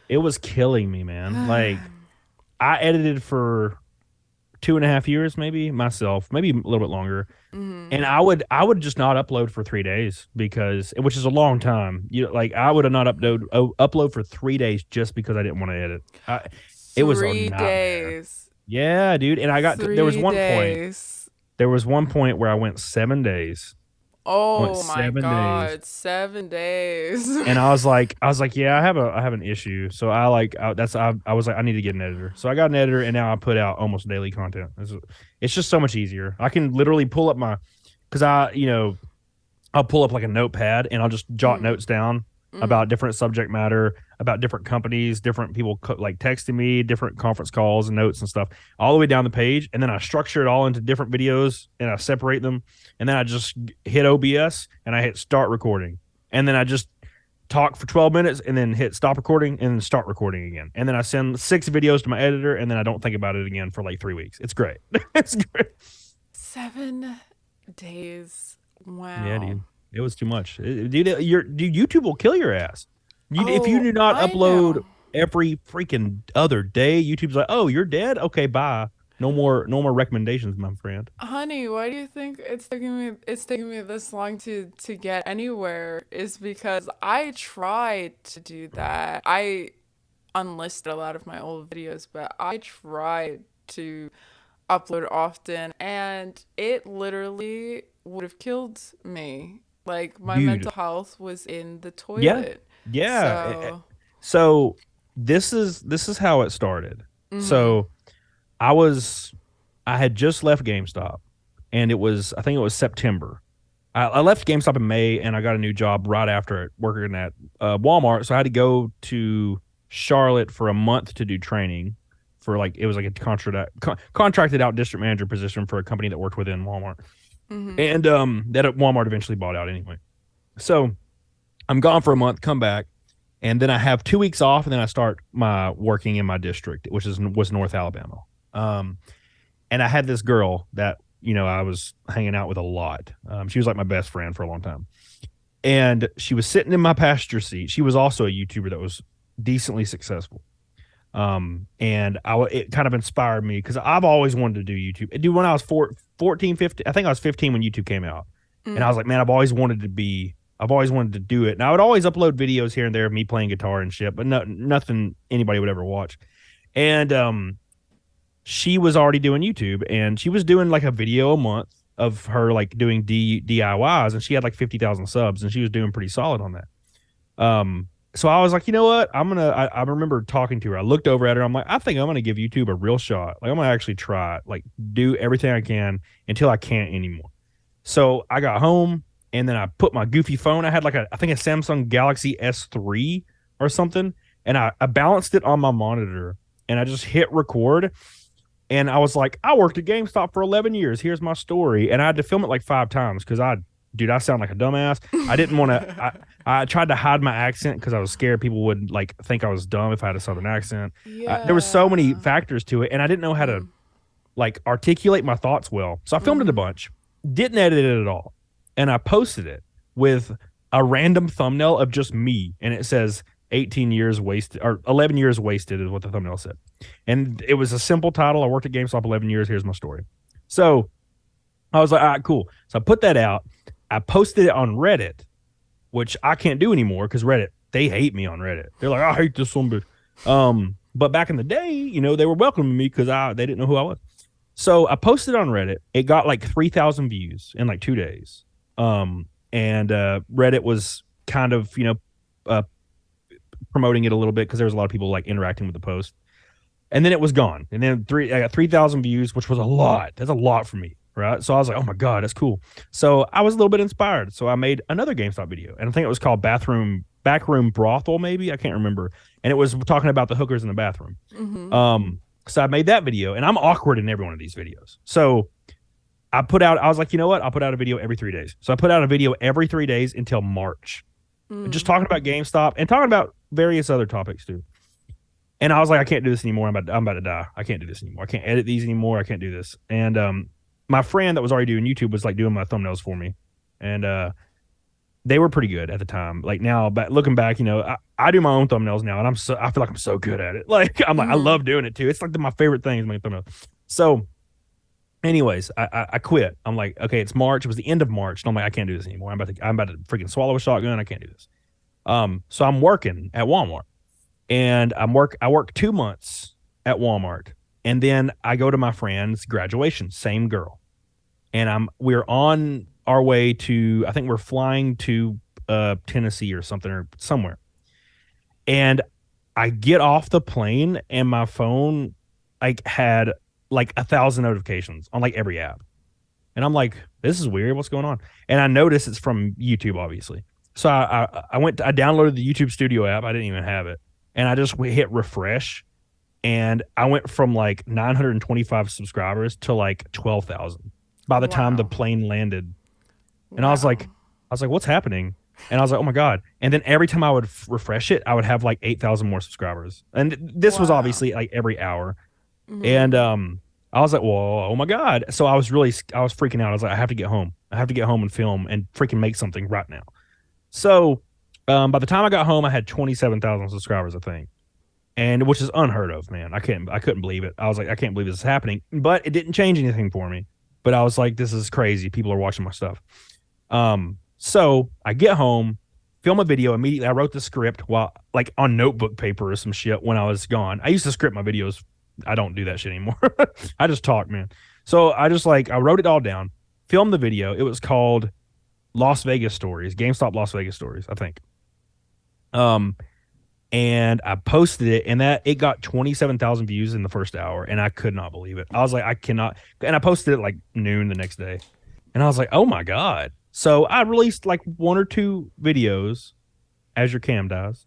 it was killing me, man. Like I edited for 2.5 years, maybe myself, maybe a little bit longer. And I would just not upload for 3 days because which is a long time. Like I would have not upload for 3 days just because I didn't want to edit. It was a Three nightmare. days. Yeah, dude. And there was 1 point. days. There was 1 point where I went 7 days. I went Oh my 7 days. God, 7 days. And I was like, yeah, I have an issue. So I was like, I need to get an editor. So I got an editor, and now I put out almost daily content. It's just so much easier. I can literally pull up because I'll pull up like a notepad and I'll just jot notes down about different subject matter, about different companies, different people like texting me, different conference calls and notes and stuff, all the way down the page. And then I structure it all into different videos and I separate them. And then I just hit OBS and I hit start recording. And then I just talk for 12 minutes and then hit stop recording and then start recording again. And then I send 6 videos to my editor and then I don't think about it again for like 3 weeks. It's great. It's great. 7 days. Yeah, Wow. dude. It was too much. Dude, YouTube will kill your ass. If you Oh, do not I upload know. every freaking other day, YouTube's like, "Oh, you're dead? Okay, bye. No more recommendations, my friend." Honey, why do you think it's taking me this long to get anywhere? Is because I tried to do that. I unlisted a lot of my old videos, but I tried to upload often and it literally would have killed me. Like my Dude. mental health was in the Yeah. toilet. Yeah. So, So this is how it started. So I was I had just left GameStop, and I think it was September. I left GameStop in May, and I got a new job right after it, working at Walmart. So I had to go to Charlotte for a month to do training for like it was like a contracted out district manager position for a company that worked within Walmart, and that Walmart eventually bought out anyway. So I'm gone for a month, come back, and then I have 2 weeks off, and then I start my working in my district, which was North Alabama. Um, and I had this girl that I was hanging out with a lot. She was like my best friend for a long time, and she was sitting in my passenger seat. She was also a YouTuber that was decently successful. And it kind of inspired me because I've always wanted to do YouTube. Dude, when I was 14, 15, I think I was 15 when YouTube came out, and I was like, man, I've always wanted to do it. And I would always upload videos here and there of me playing guitar and shit, but nothing anybody would ever watch. And she was already doing YouTube, and she was doing like a video a month of her like doing DIYs, and she had like 50,000 subs, and she was doing pretty solid on that. So I was like, you know what? I remember talking to her. I looked over at her. I'm like, I think I'm gonna give YouTube a real shot. Like I'm gonna actually try it, like do everything I can until I can't anymore. So I got home, and then I put my goofy phone. I had like I think a Samsung Galaxy S3 or something, and I balanced it on my monitor, and I just hit record. And I was like, I worked at GameStop for 11 years. Here's my story. And I had to film it like 5 times because I sound like a dumbass. I didn't want to, I tried to hide my accent because I was scared people would like think I was dumb if I had a Southern accent. There was so many yeah. factors to it. And I didn't know how to like articulate my thoughts well. So I filmed it a bunch, didn't edit it at all. And I posted it with a random thumbnail of just me. And it says 18 years wasted or 11 years wasted is what the thumbnail said. And it was a simple title. I worked at GameStop 11 years. Here's my story. So I was like, all right, cool. So I put that out. I posted it on Reddit, which I can't do anymore because Reddit, they hate me on Reddit. They're like, I hate this one, but back in the day, they were welcoming me because they didn't know who I was. So I posted on Reddit. It got like 3,000 views in like 2 days. And Reddit was kind of, promoting it a little bit because there was a lot of people like interacting with the post. And then it was gone. And then I got 3,000 views, which was a lot. That's a lot for me. right? So I was like, oh my God, that's cool. So I was a little bit inspired. So I made another GameStop video, and I think it was called Backroom Brothel, maybe. I can't remember. And it was talking about the hookers in the bathroom. So I made that video, and I'm awkward in every one of these videos. So I was like, you know what? I'll put out a video every 3 days. So I put out a video every 3 days until March, just talking about GameStop and talking about various other topics too. And I was like, I can't do this anymore. I'm about to die. I can't do this anymore. I can't edit these anymore. I can't do this. And my friend that was already doing YouTube was like doing my thumbnails for me, and they were pretty good at the time. Like now, but looking back, I do my own thumbnails now, and I feel like I'm so good at it. Like I'm like I love doing it too. It's like my favorite thing is making thumbnails. So, anyways, I quit. I'm like, okay, it's March. It was the end of March, and I'm like, I can't do this anymore. I'm about to freaking swallow a shotgun. I can't do this. So I'm working at Walmart, and I work 2 months at Walmart, and then I go to my friend's graduation, same girl, and we're on our way to, I think we're flying to Tennessee or something or somewhere, and I get off the plane, and my phone like had like 1,000 notifications on like every app, and I'm like, this is weird. What's going on? And I notice it's from YouTube, obviously. So I downloaded the YouTube Studio app. I didn't even have it. And I just hit refresh, and I went from like 925 subscribers to like 12,000 by the time the plane landed. And I was like, what's happening? And I was like, oh my God. And then every time I would refresh it, I would have like 8,000 more subscribers. And this was obviously like every hour. And I was like, whoa, oh my God. So I was freaking out. I was like, I have to get home. I have to get home and film and freaking make something right now. So by the time I got home, I had 27,000 subscribers, I think, and which is unheard of, man. I couldn't believe it. I was like, I can't believe this is happening, but it didn't change anything for me. But I was like, this is crazy. People are watching my stuff. So I get home, film a video immediately. I wrote the script while like on notebook paper or some shit when I was gone. I used to script my videos. I don't do that shit anymore. I just talk, man. So I wrote it all down, filmed the video. It was called Las Vegas Stories, GameStop Las Vegas Stories, I think. And I posted it, and it got 27,000 views in the first hour, and I could not believe it. I was like, I cannot. And I posted it like noon the next day, and I was like, oh my God. So I released like 1 or 2 videos as your cam dies.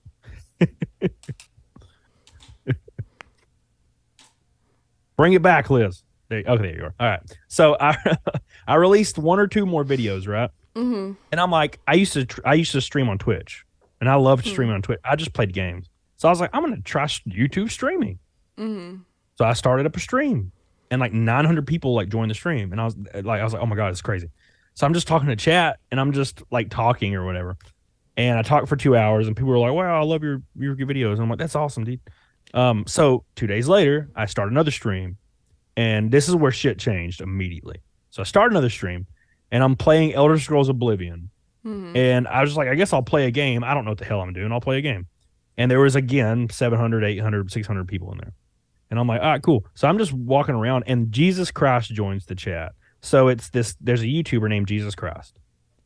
Bring it back, Liz. There you are. All right. So I released 1 or 2 more videos, right? And I'm like, I used to stream on Twitch, and I loved streaming on Twitch. I just played games, so I was like, I'm gonna try YouTube streaming. So I started up a stream, and like 900 people like joined the stream, and I was like, oh my God, it's crazy. So I'm just talking to chat, and I'm just like talking or whatever, and I talked for 2 hours, and people were like, wow, I love your videos, and I'm like, that's awesome, dude. So 2 days later, I start another stream, and this is where shit changed immediately. So I start another stream, and I'm playing Elder Scrolls Oblivion. And I was just like, I guess I'll play a game. I don't know what the hell I'm doing. I'll play a game. And there was, again, 700, 800, 600 people in there. And I'm like, all right, cool. So I'm just walking around, and Jesus Christ joins the chat. So there's a YouTuber named Jesus Christ.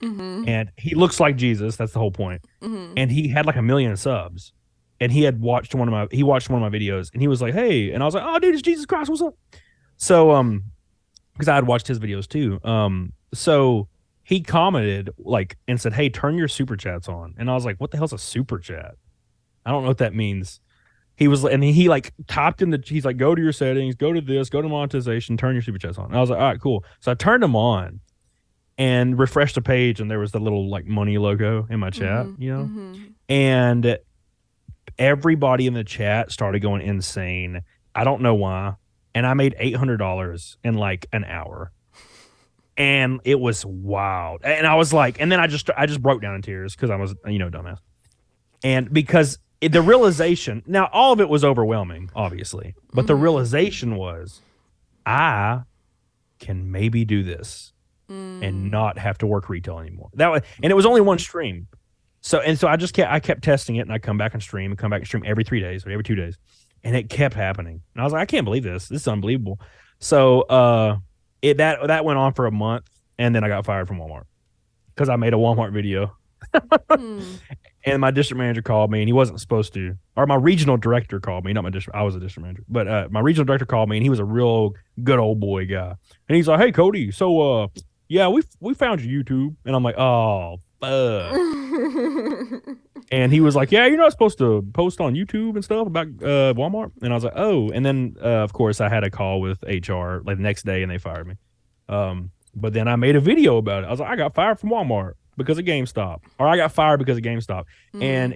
And he looks like Jesus. That's the whole point. And he had like 1 million subs. And he watched one of my videos, and he was like, hey. And I was like, oh, dude, it's Jesus Christ. What's up? So, because I had watched his videos too. So he commented like and said, hey, turn your super chats on. And I was like, what the hell's a super chat? I don't know what that means. He like typed he's like, go to your settings, go to this, go to monetization, turn your super chats on. And I was like, all right, cool. So I turned them on and refreshed the page, and there was the little like money logo in my chat, and everybody in the chat started going insane. I don't know why. And I made $800 in like an hour. And it was wild. And I was like, and then I just broke down in tears because I was, dumbass. And because the realization, now all of it was overwhelming, obviously, but the realization was I can maybe do this and not have to work retail anymore. And it was only one stream. So I kept testing it, and I come back and stream every 3 days or every 2 days. And it kept happening. And I was like, I can't believe this. This is unbelievable. So that went on for a month, and then I got fired from Walmart because I made a Walmart video. And my district manager called me, and he wasn't supposed to. Or my regional director called me, not my district. I was a district manager, but my regional director called me, and he was a real good old boy guy. And he's like, "Hey, Cody, so yeah, we found your YouTube," and I'm like, "Oh, fuck." And he was like, "Yeah, you're not supposed to post on YouTube and stuff about Walmart." And I was like, "Oh." And then, of course, I had a call with HR like the next day, and they fired me. But then I made a video about it. I was like, "I got fired from Walmart because of GameStop, or I got fired because of GameStop." And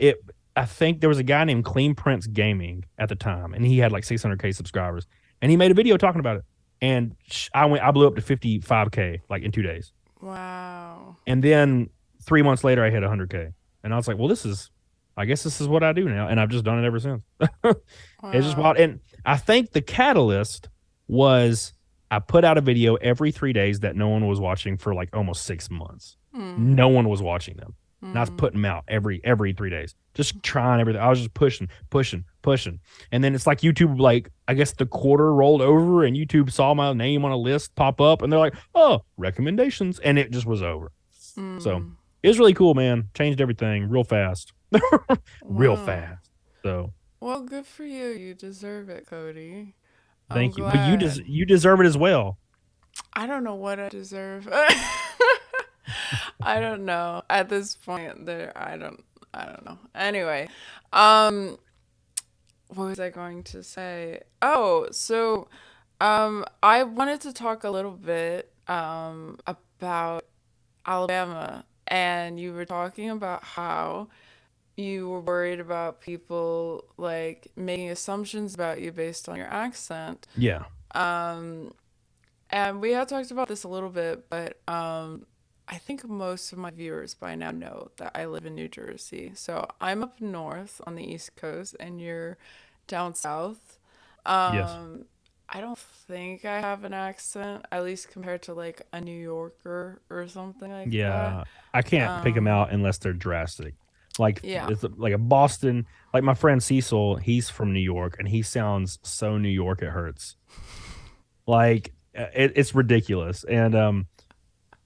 I think there was a guy named Clean Prince Gaming at the time, and he had like 600K subscribers, and he made a video talking about it. And I blew up to 55K like in 2 days. Wow. And then 3 months later, I hit 100K. And I was like, well, I guess this is what I do now. And I've just done it ever since. It's just wild. And I think the catalyst was I put out a video every 3 days that no one was watching for like almost 6 months. No one was watching them. And I was putting them out every 3 days, just trying everything. I was just pushing. And then it's like YouTube, like, I guess the quarter rolled over and YouTube saw my name on a list pop up and they're like, oh, recommendations. And it just was over. So it was really cool, man. Changed everything real fast. Real fast. So well, good for you. You deserve it, Cody. Thank you. But you deserve it as well. I don't know what I deserve. I don't know. At this point, I don't know. Anyway, what was I going to say? Oh, so I wanted to talk a little bit about Alabama, and you were talking about how you were worried about people like making assumptions about you based on your accent. Yeah. And we had talked about this a little bit, but I think most of my viewers by now know that I live in New Jersey. So I'm up north on the East Coast, and you're down south. Yes. I don't think I have an accent, at least compared to like a New Yorker or something like Yeah. that. I can't pick them out unless they're drastic. Like Yeah. it's like a Boston, like my friend Cecil, he's from New York and he sounds so New York it hurts. Like it's ridiculous. And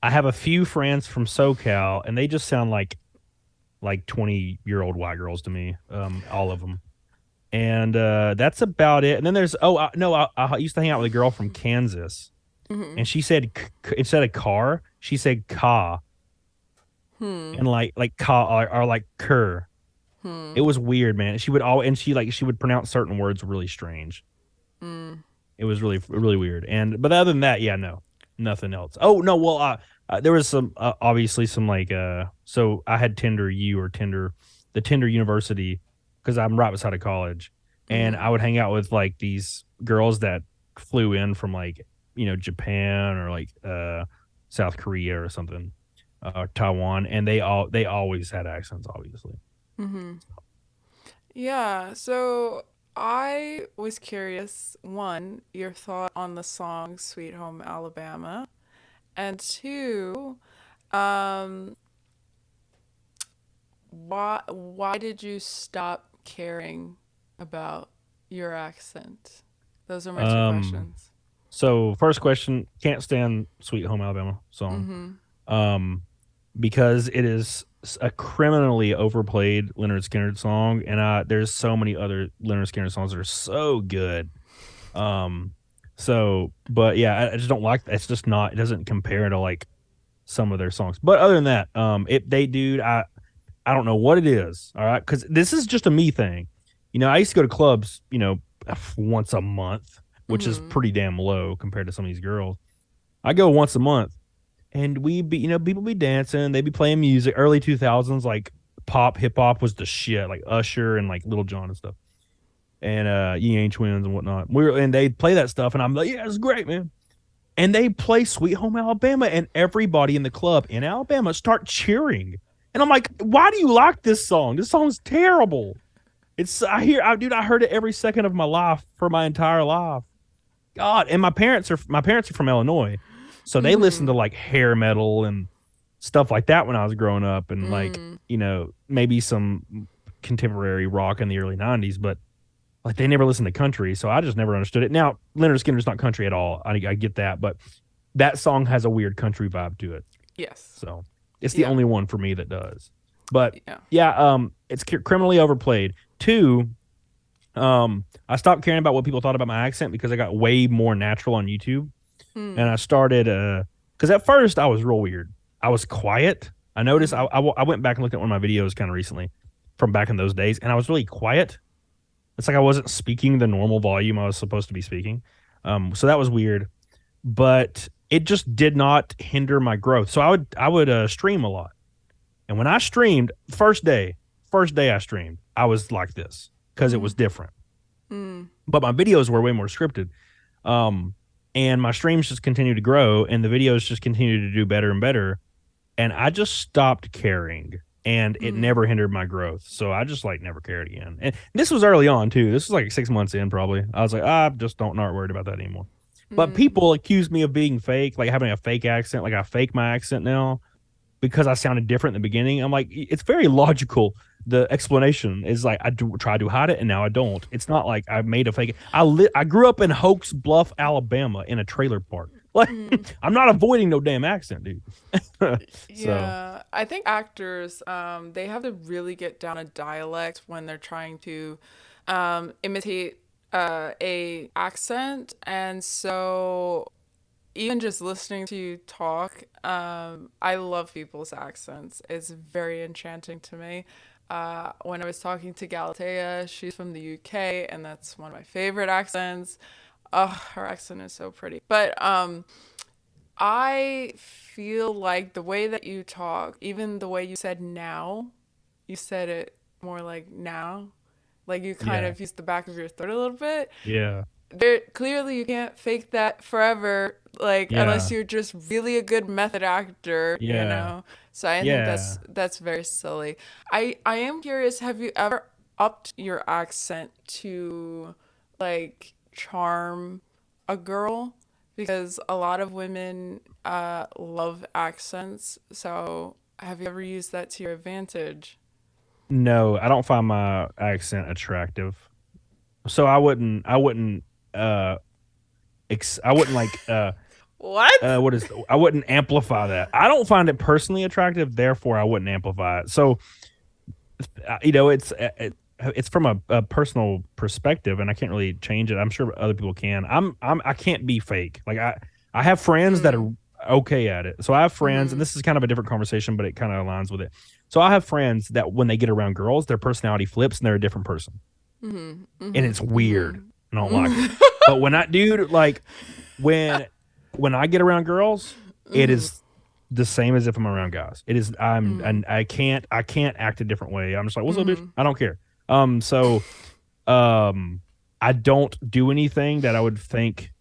I have a few friends from SoCal and they just sound like 20-year-old white girls to me, all of them. And that's about it. And then there's I used to hang out with a girl from Kansas, and she said instead of car, she said ka, and like ka or like cur. It was weird, man. She would pronounce certain words really strange. It was really really weird. But other than that, yeah, no, nothing else. Oh no, well, there was some obviously some like so I had Tinder the Tinder University, because I'm right beside a college, and I would hang out with like these girls that flew in from like Japan or like South Korea or something, Taiwan, and they always had accents, obviously. Yeah, so I was curious, one, your thought on the song Sweet Home Alabama, and two, um, why did you stop caring about your accent? Those are my two questions. So first question, can't stand Sweet Home Alabama song. Because it is a criminally overplayed Leonard Skinner song, and there's so many other Leonard Skinner songs that are so good. But yeah, I just don't like that. It's just not. It doesn't compare to like some of their songs. But other than that, I don't know what it is. All right, because this is just a me thing. I used to go to clubs, once a month, which is pretty damn low compared to some of these girls. I go once a month. And people be dancing, they be playing music. Early 2000s, like pop, hip hop was the shit, like Usher and like Little John and stuff, and Ying Yang Twins and whatnot. And they play that stuff, and I'm like, yeah, it's great, man. And they play Sweet Home Alabama, and everybody in the club in Alabama start cheering. And I'm like, why do you like this song? This song's terrible. I heard it every second of my life for my entire life. God, and my parents are from Illinois. So they listened to like hair metal and stuff like that when I was growing up, and like, maybe some contemporary rock in the early 90s, but like they never listened to country. So I just never understood it. Now, Leonard Skinner's not country at all. I get that, but that song has a weird country vibe to it. Yes. So it's the only one for me that does. But Yeah. yeah, it's criminally overplayed. Two, I stopped caring about what people thought about my accent because I got way more natural on YouTube, and I started because at first I was real weird. I was quiet. I noticed I went back and looked at one of my videos kind of recently from back in those days, and I was really quiet. It's like I wasn't speaking the normal volume I was supposed to be speaking. So that was weird, but it just did not hinder my growth. So I would stream a lot, and when I streamed first day I streamed, I was like this because it was different. But my videos were way more scripted. Um, and my streams just continued to grow, and the videos just continued to do better and better. And I just stopped caring, and it never hindered my growth. So I just like never cared again. And this was early on too. This was like 6 months in, probably. I was like, I just not worried about that anymore. But people accuse me of being fake, like having a fake accent. Like I fake my accent now because I sounded different in the beginning. I'm like, it's very logical. The explanation is like I do try to hide it, and now I don't. It's not like I made a fake. I grew up in Hoax Bluff, Alabama, in a trailer park. Like I'm not avoiding no damn accent, dude. So Yeah, I think actors, they have to really get down a dialect when they're trying to imitate a accent, and so even just listening to you talk, I love people's accents. It's very enchanting to me. When I was talking to Galatea, she's from the UK, and that's one of my favorite accents. Oh, her accent is so pretty. But I feel like the way that you talk, even the way you said now, you said it more like now. Like you kind yeah, of used the back of your throat a little bit. yeah, There clearly you can't fake that forever, like unless yeah, you're just really a good method actor, you yeah, know. So I think yeah. that's very silly. I am curious, have you ever upped your accent to like charm a girl? Because a lot of women love accents. So have you ever used that to your advantage? No, I don't find my accent attractive. So I wouldn't uh I wouldn't like What? what is I wouldn't amplify that. I don't find it personally attractive, therefore I wouldn't amplify it. So it's from a personal perspective, and I can't really change it. I'm sure other people can. I can't be fake. Like I have friends that are okay at it. So I have friends, and this is kind of a different conversation, but it kind of aligns with it. So I have friends that when they get around girls, their personality flips and they're a different person, and it's weird. I don't like it. But when I, dude, like when when I get around girls, it is the same as if I'm around guys. It is and I can't act a different way. I'm just like, what's up, bitch? I don't care. So I don't do anything that I would think,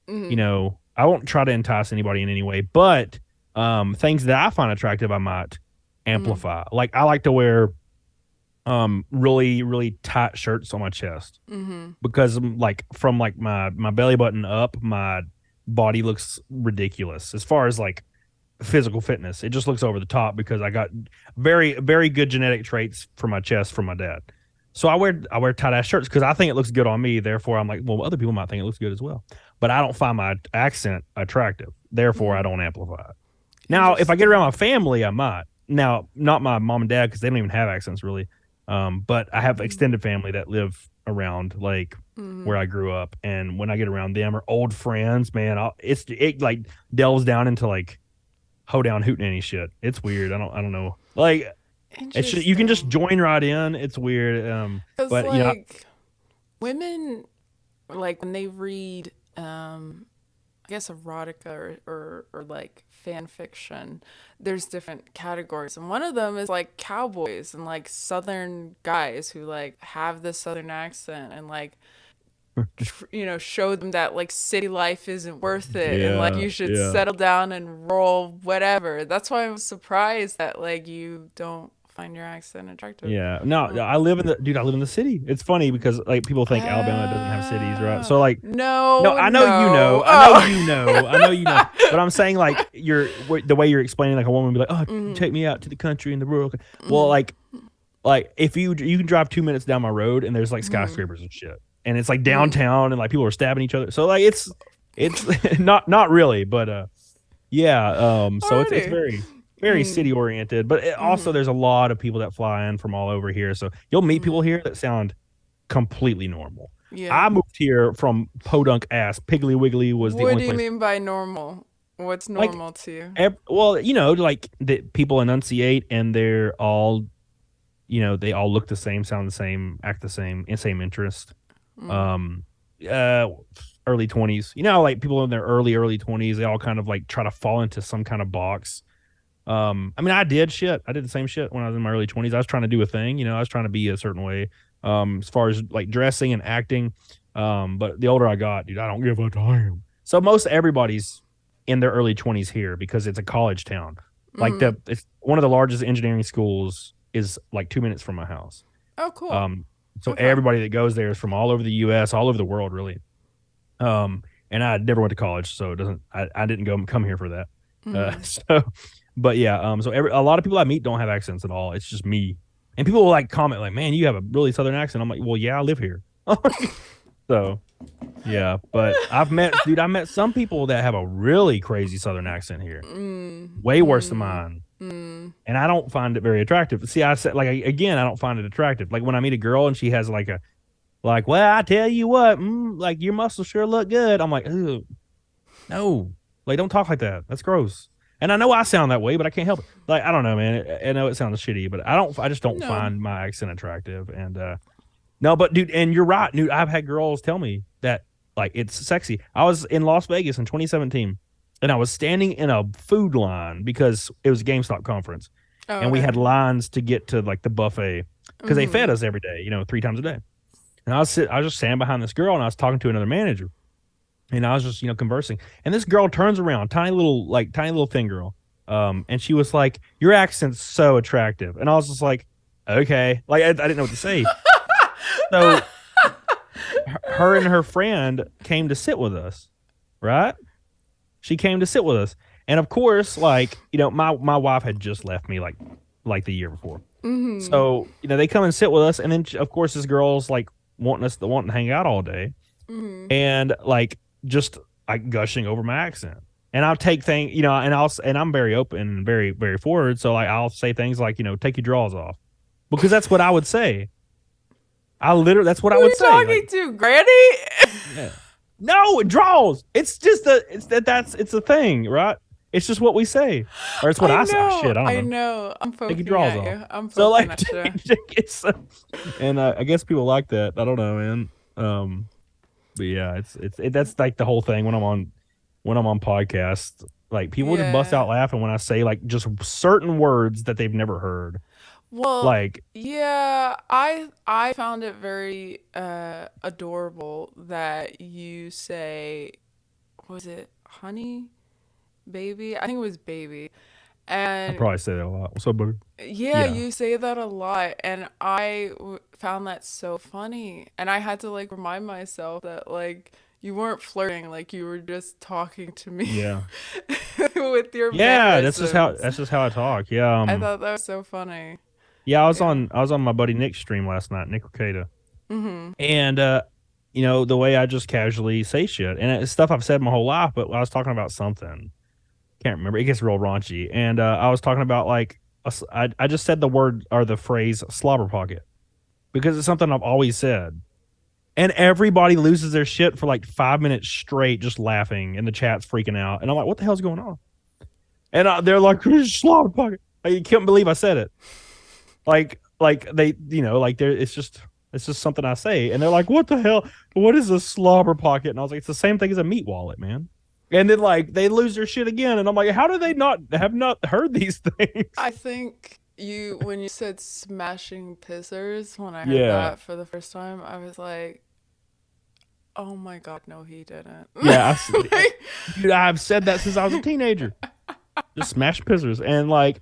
I won't try to entice anybody in any way, but things that I find attractive I might amplify. Like I like to wear really really tight shirts on my chest because like from like my belly button up, my body looks ridiculous as far as like physical fitness. It just looks over the top because I got very very good genetic traits for my chest from my dad. So I wear tight ass shirts because I think it looks good on me. Therefore, I'm like, well, other people might think it looks good as well. But I don't find my accent attractive. Therefore, I don't amplify it. Now, if I get around my family, I might. Now, not my mom and dad because they don't even have accents really. But I have extended family that live around like where I grew up, and when I get around them or old friends, man, it like delves down into like hoedown hootenanny shit. It's weird. I don't know. Like it's just, you can just Interesting. join right in. It's weird. Because But like women, like when they read, I guess erotica or like fan fiction, there's different categories, and one of them is like cowboys and like southern guys who like have the southern accent and like show them that like city life isn't worth it and like yeah, you should yeah. settle down and roll whatever. That's why I'm surprised that like you don't find your accent attractive. Yeah. No, I live in the dude, I live in the city. It's funny because like people think Alabama doesn't have cities, right? So like no, No, I know you no. know. I know Oh. you know. I know you know. But I'm saying like the way you're explaining like a woman would be like, "Oh, take me out to the country and the rural." Well, like if you can drive 2 minutes down my road and there's like skyscrapers and shit. And it's like downtown and like people are stabbing each other. So like it's not really, but yeah, so it's Alrighty. very very city oriented. But also, there's a lot of people that fly in from all over here, so you'll meet people here that sound completely normal. Yeah. I moved here from podunk ass. Piggly Wiggly was the What only do you place. mean by normal? What's Like, normal to you? well, like the people enunciate, and they're all, they all look the same, sound the same, act the same, and same interest. Um, uh, early 20s. Like people in their early 20s, they all kind of like try to fall into some kind of box. I mean, I did the same shit when I was in my early 20s. I was trying to do a thing, I was trying to be a certain way, as far as like dressing and acting. But the older I got, dude, I don't give a damn. So most everybody's in their early 20s here because it's a college town. Like it's one of the largest engineering schools is like 2 minutes from my house. Oh, cool. So Okay. everybody that goes there is from all over the US, all over the world, really. And I never went to college, so I didn't come here for that. So, but yeah, so a lot of people I meet don't have accents at all. It's just me. And people will like comment like, "Man, you have a really southern accent." I'm like, "Well, yeah, I live here." So, yeah, but I met some people that have a really crazy southern accent here. Way worse than mine. And I don't find it very attractive. See, I said like again, I don't find it attractive. Like when I meet a girl and she has well, I tell you what, like your muscles sure look good. I'm like, ooh, no, like don't talk like that. That's gross. And I know I sound that way, but I can't help it. Like I don't know, man. I know it sounds shitty, but I just don't No. find my accent attractive. And no, but dude, and you're right, dude. I've had girls tell me that like it's sexy. I was in Las Vegas in 2017, and I was standing in a food line because it was a GameStop conference, Oh, and we okay. had lines to get to like the buffet because they fed us every day, 3 times a day. And I was just standing behind this girl, and I was talking to another manager, and I was just conversing. And this girl turns around, tiny little thin girl, and she was like, "Your accent's so attractive," and I was just like, "Okay," like I didn't know what to say. So her and her friend came to sit with us, right? She came to sit with us, and of course, like my wife had just left me like the year before. So they come and sit with us, and then of course this girl's like wanting to hang out all day, and like just like gushing over my accent. And I'll take things, and I'm very open and very, very forward. So like I'll say things like, take your drawers off, because that's what I would say. That's what I Who are would you say. talking Like, to, Granny? yeah. No, draws. It's just it's a thing, right? It's just what we say, or it's what I say. Shit, I don't know. I'm Take your poking drawers at off. you. I'm So poking like, at you. and I guess people like that. I don't know, man. But yeah, that's like the whole thing when I'm on podcasts. Like people just bust out Yeah. laughing when I say like just certain words that they've never heard. Well, Like, yeah, I found it very adorable that you say, was it honey, baby? I think it was baby. I And probably say that a lot. What's up, buddy? yeah, Yeah, you say that a lot, and found that so funny. And I had to like remind myself that like you weren't flirting, like you were just talking to me yeah, with your yeah. mannerisms. That's just how I talk. Yeah, I thought that was so funny. yeah. Yeah. I was on my buddy Nick's stream last night, Nick Ricada, and the way I just casually say shit, and it's stuff I've said my whole life, but I was talking about something. Can't remember. It gets real raunchy, and I was talking about like I just said the word or the phrase slobber pocket because it's something I've always said. And everybody loses their shit for like 5 minutes straight, just laughing, and the chat's freaking out. And I'm like, "What the hell's going on?" And they're like, "Slobber pocket." Like, you can't believe I said it. Like they, like they're it's just something I say, and they're like, "What the hell? What is a slobber pocket?" And I was like, "It's the same thing as a meat wallet, man." And then like they lose their shit again, and I'm like, "How do they not heard these things?" I think when you said smashing pissers, when I heard Yeah, that for the first time, I was like, oh my God, no, he didn't. yeah. Like, Dude, I've said that since I was a teenager. Just smash pissers, and like,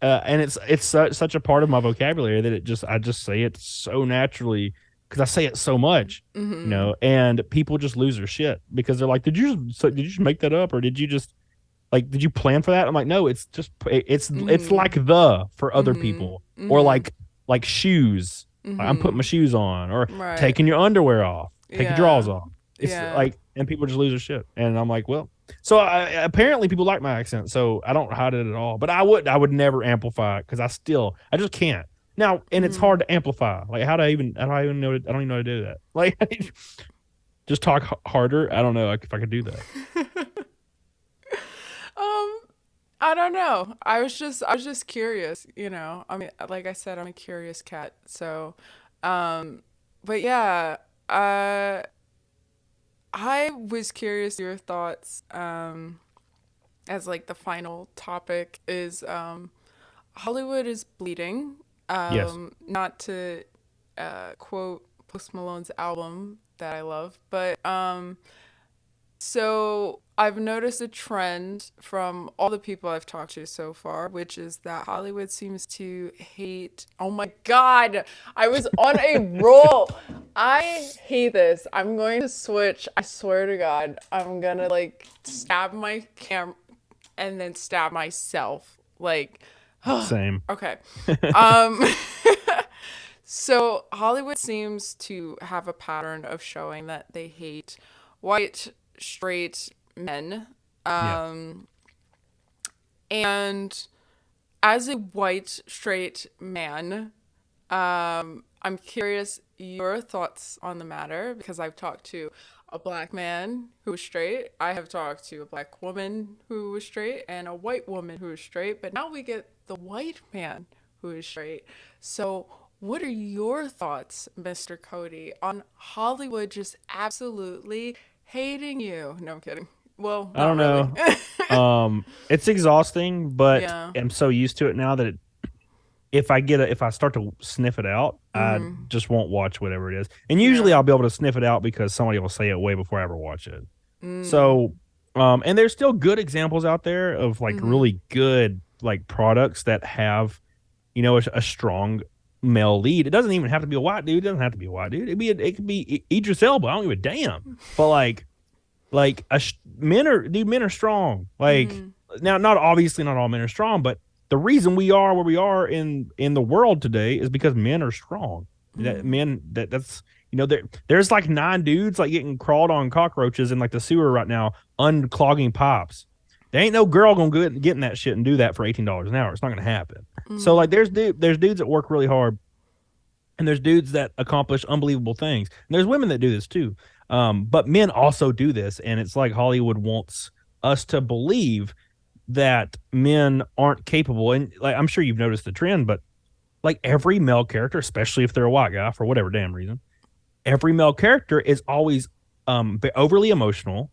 and it's such a part of my vocabulary that I just say it so naturally because I say it so much, and people just lose their shit because they're like, did you just make that up, or did you just like did you plan for that? I'm like, no, it's just it's like the for other people, or like shoes. I'm putting my shoes on, or right. taking your underwear off, take your drawers Yeah. off. It's Yeah. like, and people just lose their shit. And I'm like, well, so apparently people like my accent, so I don't hide it at all. But I would never amplify it because I just can't. Now, and it's hard to amplify. Like, how do I even know? I don't even know how to do that. Like, just talk harder. I don't know if I could do that. Um, I don't know. I was just curious, you know. I mean, like I said, I'm a curious cat. So, um, but yeah, uh, I was curious your thoughts, as like the final topic is, Hollywood is bleeding. Yes, Not to quote Post Malone's album that I love, but so I've noticed a trend from all the people I've talked to so far, which is that Hollywood seems to hate. Oh my God, I was on a roll. I hate this. I'm going to switch. I swear to God, I'm gonna like stab my cam and then stab myself. Like, same. okay. Um, so Hollywood seems to have a pattern of showing that they hate white straight men. Yeah, And as a white straight man, I'm curious your thoughts on the matter because I've talked to a black man who was straight. I have talked to a black woman who was straight and a white woman who was straight. But now we get the white man who is straight. So, what are your thoughts, Mr. Cody, on Hollywood just absolutely hating you? No, I'm kidding. Well, I not don't really. know. It's exhausting, but Yeah. I'm so used to it now that if I start to sniff it out, I just won't watch whatever it is. And usually Yeah. I'll be able to sniff it out because somebody will say it way before I ever watch it. So, and there's still good examples out there of like really good like products that have, a strong male lead. It doesn't even have to be a white dude. It doesn't have to be a white dude. It could be Idris Elba. I don't give a damn. But like men are strong. Like now, not obviously not all men are strong, but the reason we are where we are in the world today is because men are strong. That men that's there's like 9 dudes like getting crawled on cockroaches in like the sewer right now, unclogging pipes. There ain't no girl gonna get in that shit and do that for $18 an hour. It's not gonna happen. So like there's dudes that work really hard, and there's dudes that accomplish unbelievable things. And there's women that do this too. But men also do this, and it's like Hollywood wants us to believe that men aren't capable. And like I'm sure you've noticed the trend, but like every male character, especially if they're a white guy for whatever damn reason, every male character is always overly emotional,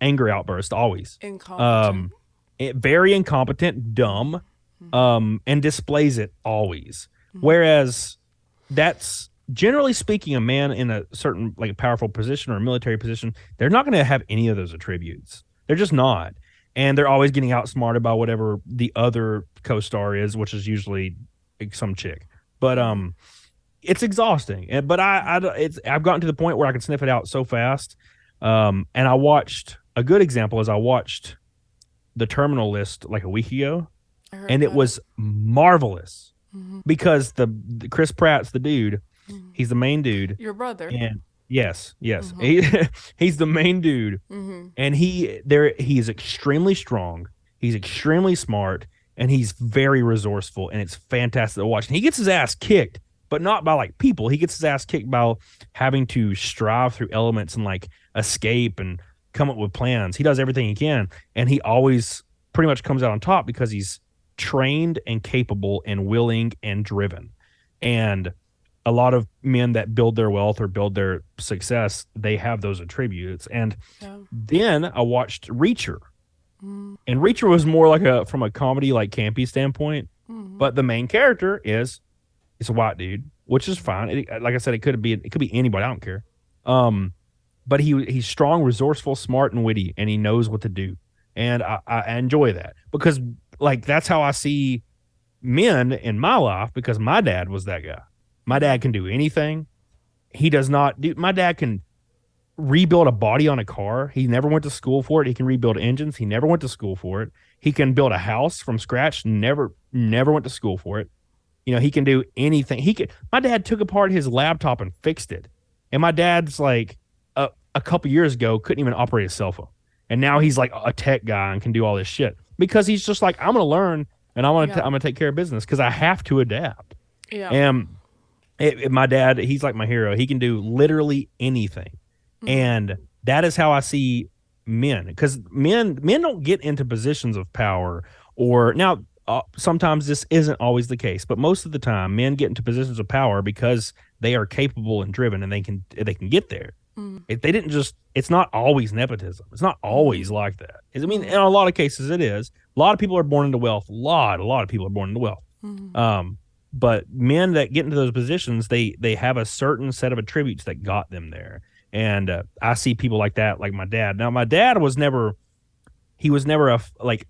anger outburst, always. Incompetent. Um, very incompetent, dumb, and displays it always. Whereas that's generally speaking, a man in a certain like a powerful position or a military position, they're not going to have any of those attributes. They're just not. And they're always getting outsmarted by whatever the other co-star is, which is usually like some chick. But it's exhausting. But I've gotten to the point where I can sniff it out so fast. And I watched a good example is I watched The Terminal List like a week ago, I heard and it about was marvelous because the Chris Pratt's the dude. He's the main dude, Your brother. and yes, he's the main dude, and he is extremely strong. He's extremely smart, and he's very resourceful, and it's fantastic to watch. And he gets his ass kicked, but not by like people. He gets his ass kicked by having to strive through elements and like escape and come up with plans. He does everything he can, and he always pretty much comes out on top because he's trained and capable and willing and driven. And a lot of men that build their wealth or build their success, they have those attributes. And Yeah. then I watched Reacher, and Reacher was more like from a comedy, like campy standpoint. But the main character is a white dude, which is fine. Like I said, it could be anybody. I don't care. But he's strong, resourceful, smart, and witty, and he knows what to do. And I enjoy that because like that's how I see men in my life because my dad was that guy. My dad can do anything. He does not do. My dad can rebuild a body on a car. He never went to school for it. He can rebuild engines. He never went to school for it. He can build a house from scratch. Never went to school for it. He can do anything. My dad took apart his laptop and fixed it. And my dad's like a couple years ago couldn't even operate a cell phone, and now he's like a tech guy and can do all this shit because he's just like, I'm gonna learn and I'm Yeah. gonna take care of business because I have to adapt. Yeah. And my dad, he's like my hero. He can do literally anything, and that is how I see men. Because men don't get into positions of power, or now sometimes this isn't always the case, but most of the time, men get into positions of power because they are capable and driven, and they can get there. If they didn't just, it's not always nepotism. It's not always like that. I mean, in a lot of cases, it is. A lot of people are born into wealth. A lot of people are born into wealth. Um, but men that get into those positions, they have a certain set of attributes that got them there. And I see people like that, like my dad. Now, my dad was never, he was never like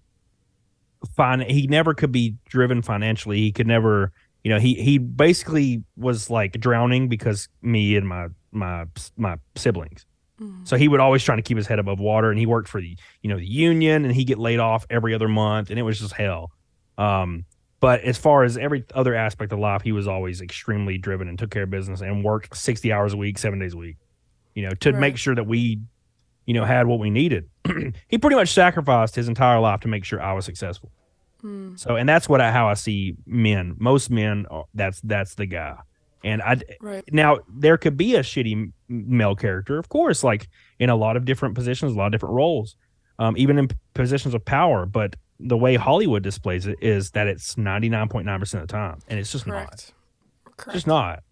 fine. He never could be driven financially. He could never, he basically was like drowning because me and my siblings. So he would always trying to keep his head above water, and he worked for the union, and he get laid off every other month, and it was just hell. But as far as every other aspect of life, he was always extremely driven and took care of business and worked 60 hours a week, 7 days a week, to make Right. sure that we, had what we needed. He pretty much sacrificed his entire life to make sure I was successful. So, and that's how I see men. Most men, that's the guy. And Right. now there could be a shitty male character, of course, like in a lot of different positions, a lot of different roles, even in positions of power. But the way Hollywood displays it is that it's 99.9% of the time, and it's just not. Correct. It's just Correct. not.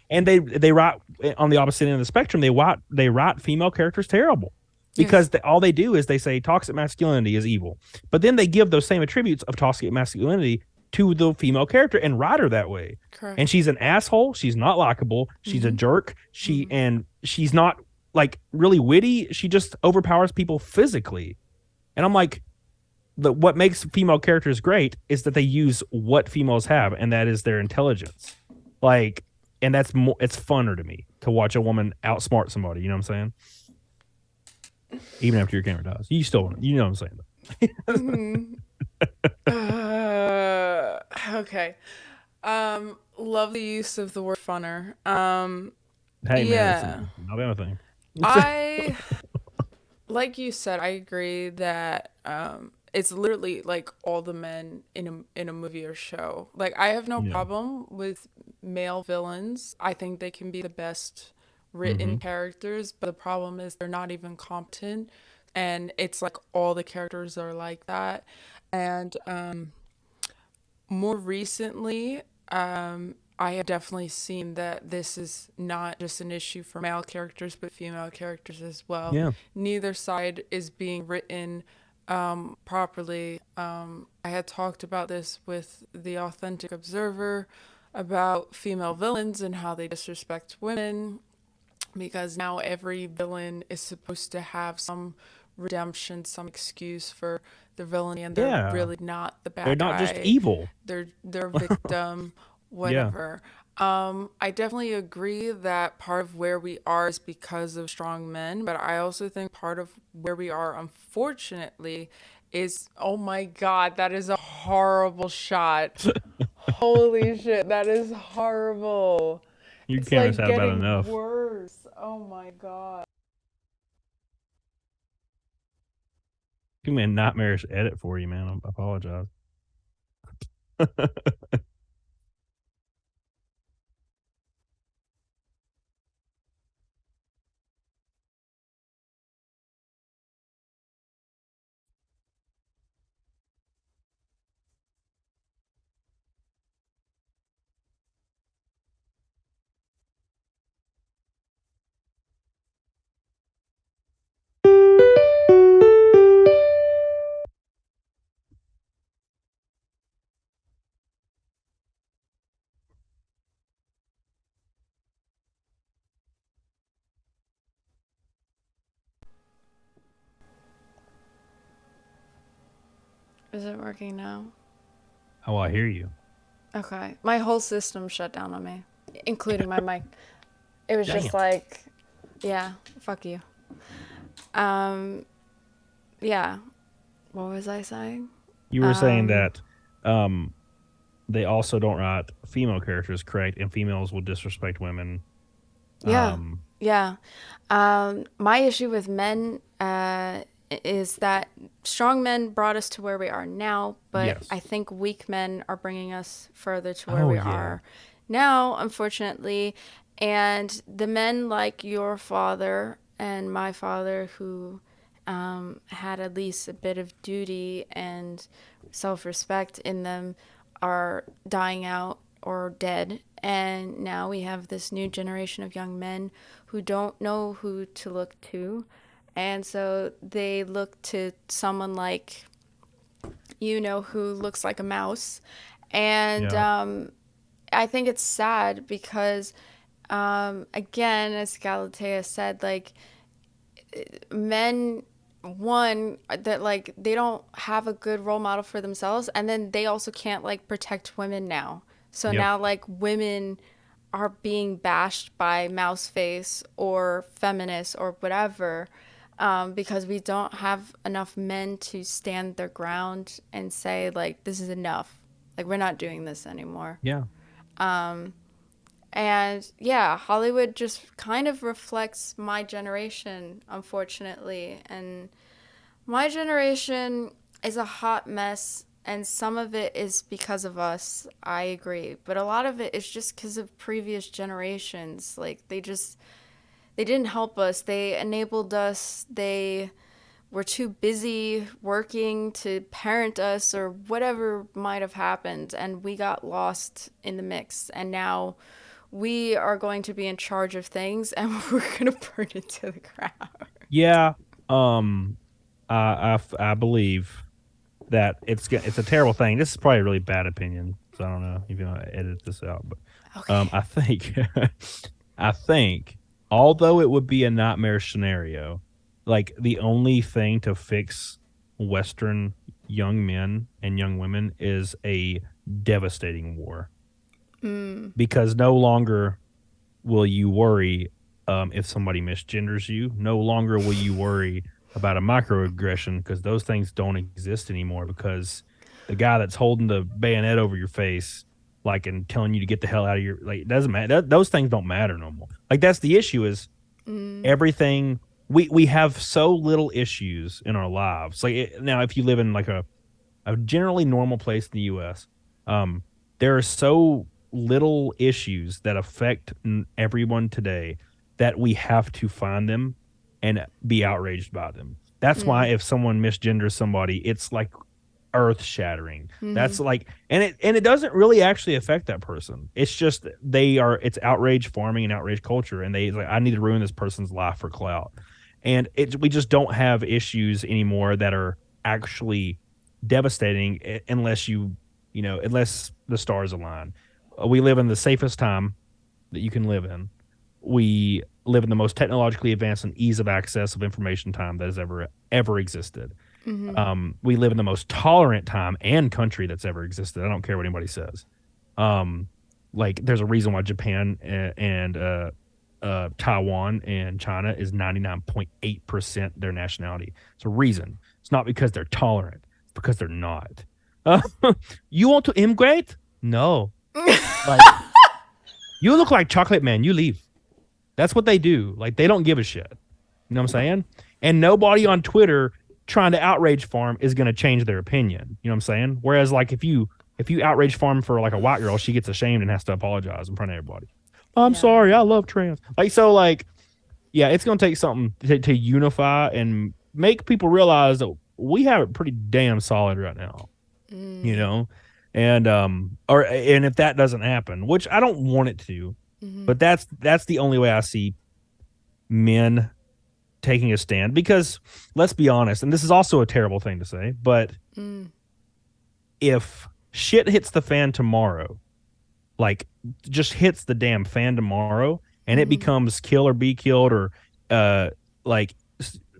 And they write on the opposite end of the spectrum. They write female characters terrible because Yes. all they do is they say toxic masculinity is evil, but then they give those same attributes of toxic masculinity to the female character and write her that way. And Correct. she's an asshole. She's not likable. She's a jerk. She's not like really witty. She just overpowers people physically. And I'm like, what makes female characters great is that they use what females have, and that is their intelligence. Like, and that's more. It's funner to me to watch a woman outsmart somebody. You know what I'm saying? Even after your camera dies, you still want. You know what I'm saying? Okay. Love the use of the word funner. Hey man, it's Yeah. not anything. I like you said, I agree that it's literally like all the men in a movie or show. Like I have no Yeah. problem with male villains. I think they can be the best written Mm-hmm. characters, but the problem is they're not even competent, and it's like all the characters are like that. And more recently, I have definitely seen that this is not just an issue for male characters, but female characters as well. Yeah. Neither side is being written properly. I had talked about this with the Authentic Observer about female villains and how they disrespect women, because now every villain is supposed to have some redemption, some excuse for the villainy, and they're Yeah. really not the They're bad not just guy. evil. They're a victim, Yeah. whatever. I definitely agree that part of where we are is because of strong men, but I also think part of where we are, unfortunately, is, oh my God, that is a horrible shot. Holy shit, that is horrible. Your It's camera's like had about getting enough. worse. Oh my God. Give me a nightmarish edit for you, man. I apologize. Is it working now? Oh, I hear you. Okay. My whole system shut down on me, including my mic. It was Damn. just like, yeah, fuck you. Um, yeah. What was I saying? You were saying that they also don't write female characters correct, and females will disrespect women. Yeah. Yeah. My issue with men is that strong men brought us to where we are now, but I Yes. think weak men are bringing us further to where Oh we yeah. are now, unfortunately. And the men like your father and my father, who had at least a bit of duty and self respect in them, are dying out or dead. And now we have this new generation of young men who don't know who to look to. And so they look to someone like, who looks like a mouse. And Yeah. I think it's sad because, again, as Galatea said, like, men, one, that like they don't have a good role model for themselves, and then they also can't like protect women now. So Yep. now like women are being bashed by mouse face or feminists or whatever, because we don't have enough men to stand their ground and say like, this is enough, like we're not doing this anymore. Yeah. And yeah, Hollywood just kind of reflects my generation, unfortunately. And my generation is a hot mess, and some of it is because of us. I agree. But a lot of it is just because of previous generations. Like, they didn't help us, they enabled us, they were too busy working to parent us or whatever might have happened, and we got lost in the mix. And now we are going to be in charge of things, and we're going to burn it to the ground. Yeah. Um. I believe that it's a terrible thing. This is probably a really bad opinion, so I don't know if you want to edit this out, but Okay. I think I think although it would be a nightmare scenario, like the only thing to fix Western young men and young women is a devastating war, because no longer will you worry if somebody misgenders you. No longer will you worry about a microaggression, because those things don't exist anymore, because the guy that's holding the bayonet over your face, like, and telling you to get the hell out of your, like, it doesn't matter. Those things don't matter no more. Like, that's the issue, is everything, we have so little issues in our lives. Like, now if you live in like a generally normal place in the U.S., um, there are so little issues that affect everyone today that we have to find them and be outraged by them. That's why if someone misgenders somebody, it's like earth shattering. That's like, and it doesn't really actually affect that person. It's just it's outrage farming and outrage culture, and they like, I need to ruin this person's life for clout. And we just don't have issues anymore that are actually devastating, unless unless the stars align. We live in the safest time that you can live in. We live in the most technologically advanced and ease of access of information time that has ever existed. We live in the most tolerant time and country that's ever existed. I don't care what anybody says. Um, like, there's a reason why Japan and Taiwan and China is 99.8% their nationality. It's a reason. It's not because they're tolerant. It's because they're not. Uh, you want to immigrate? No. Like, you look like Chocolate Man. You leave. That's what they do. Like, they don't give a shit. You know what I'm saying? And nobody on Twitter trying to outrage farm is going to change their opinion. You know what I'm saying? Whereas, like, if you outrage farm for like a white girl, she gets ashamed and has to apologize in front of everybody. I'm Yeah. sorry, I love trans. Like, so, like, yeah, it's going to take something to unify and make people realize that we have it pretty damn solid right now. You know, and if that doesn't happen, which I don't want it to, but that's the only way I see men taking a stand. Because let's be honest, and this is also a terrible thing to say, but if shit hits the fan tomorrow, like, just hits the damn fan tomorrow, and it becomes kill or be killed, or like,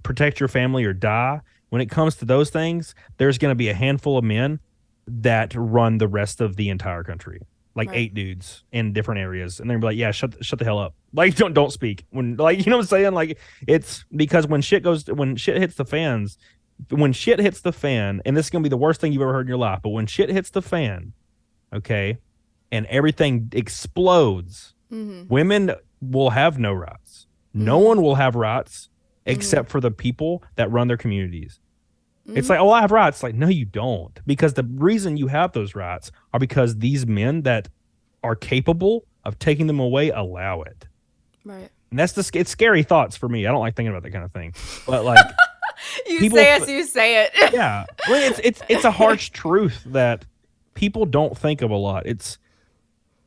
protect your family or die, when it comes to those things, there's going to be a handful of men that run the rest of the entire country, like Right. 8 dudes in different areas, and they're like, yeah, shut the hell up, like, don't speak when, like, you know what I'm saying? Like, it's because when shit hits the fans, when shit hits the fan, and this is gonna be the worst thing you've ever heard in your life, but when shit hits the fan, okay, and everything explodes, women will have no rights. No one will have rights except for the people that run their communities. It's like, oh, I have rights. Like, no, you don't. Because the reason you have those rights are because these men that are capable of taking them away allow it. Right. And it's scary thoughts for me. I don't like thinking about that kind of thing. But like, You say as you say it. yeah, well, it's a harsh truth that people don't think of a lot. It's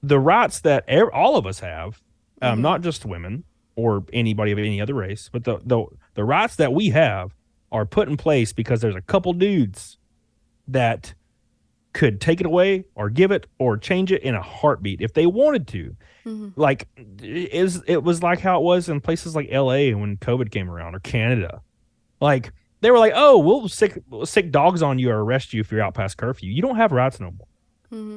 the rights that all of us have, not just women or anybody of any other race, but the rights that we have are put in place because there's a couple dudes that could take it away or give it or change it in a heartbeat if they wanted to. Like it was like how it was in places like LA when COVID came around, or Canada. Like they were like, oh, we'll sick dogs on you or arrest you if you're out past curfew. You don't have rights no more.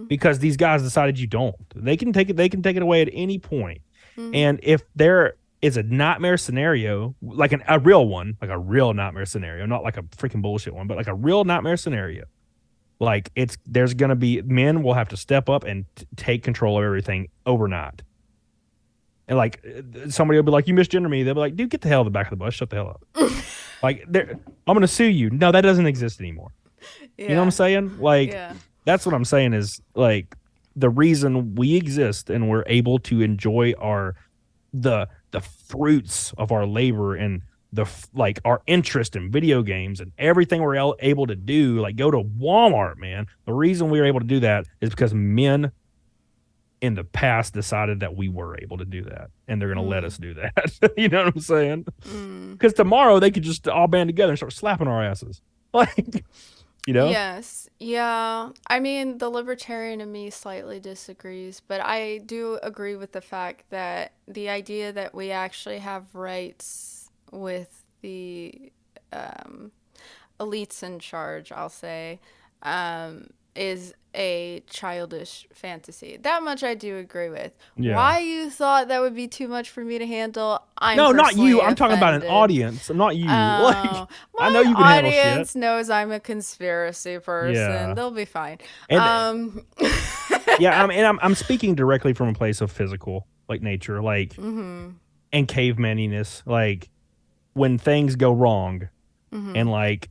Because these guys decided you don't. They can take it away at any point. And if there is a nightmare scenario, like a real one, like a real nightmare scenario, not like a freaking bullshit one, but like a real nightmare scenario, like there's going to be, men will have to step up and take control of everything overnight. And like somebody will be like, you misgender me. They'll be like, dude, get the hell to the back of the bus. Shut the hell up. Like I'm going to sue you. No, that doesn't exist anymore. Yeah. You know what I'm saying? Like, that's what I'm saying is like the reason we exist and we're able to enjoy the fruits of our labor and our interest in video games and everything we're able to do, like go to Walmart, man. The reason we were able to do that is because men in the past decided that we were able to do that, and they're going to let us do that. You know what I'm saying? Because tomorrow they could just all band together and start slapping our asses. Like, you know? Yes. Yeah. I mean, the libertarian in me slightly disagrees, but I do agree with the fact that the idea that we actually have rights with the elites in charge, I'll say, is a childish fantasy. That much I do agree with. Yeah. Why you thought that would be too much for me to handle? No, not you. I'm offended. talking about an audience. Not you. Oh, I know you can handle shit. My audience knows I'm a conspiracy person. Yeah. They'll be fine. And, yeah, I'm speaking directly from a place of physical, like nature, like and cavemaniness, like when things go wrong, and like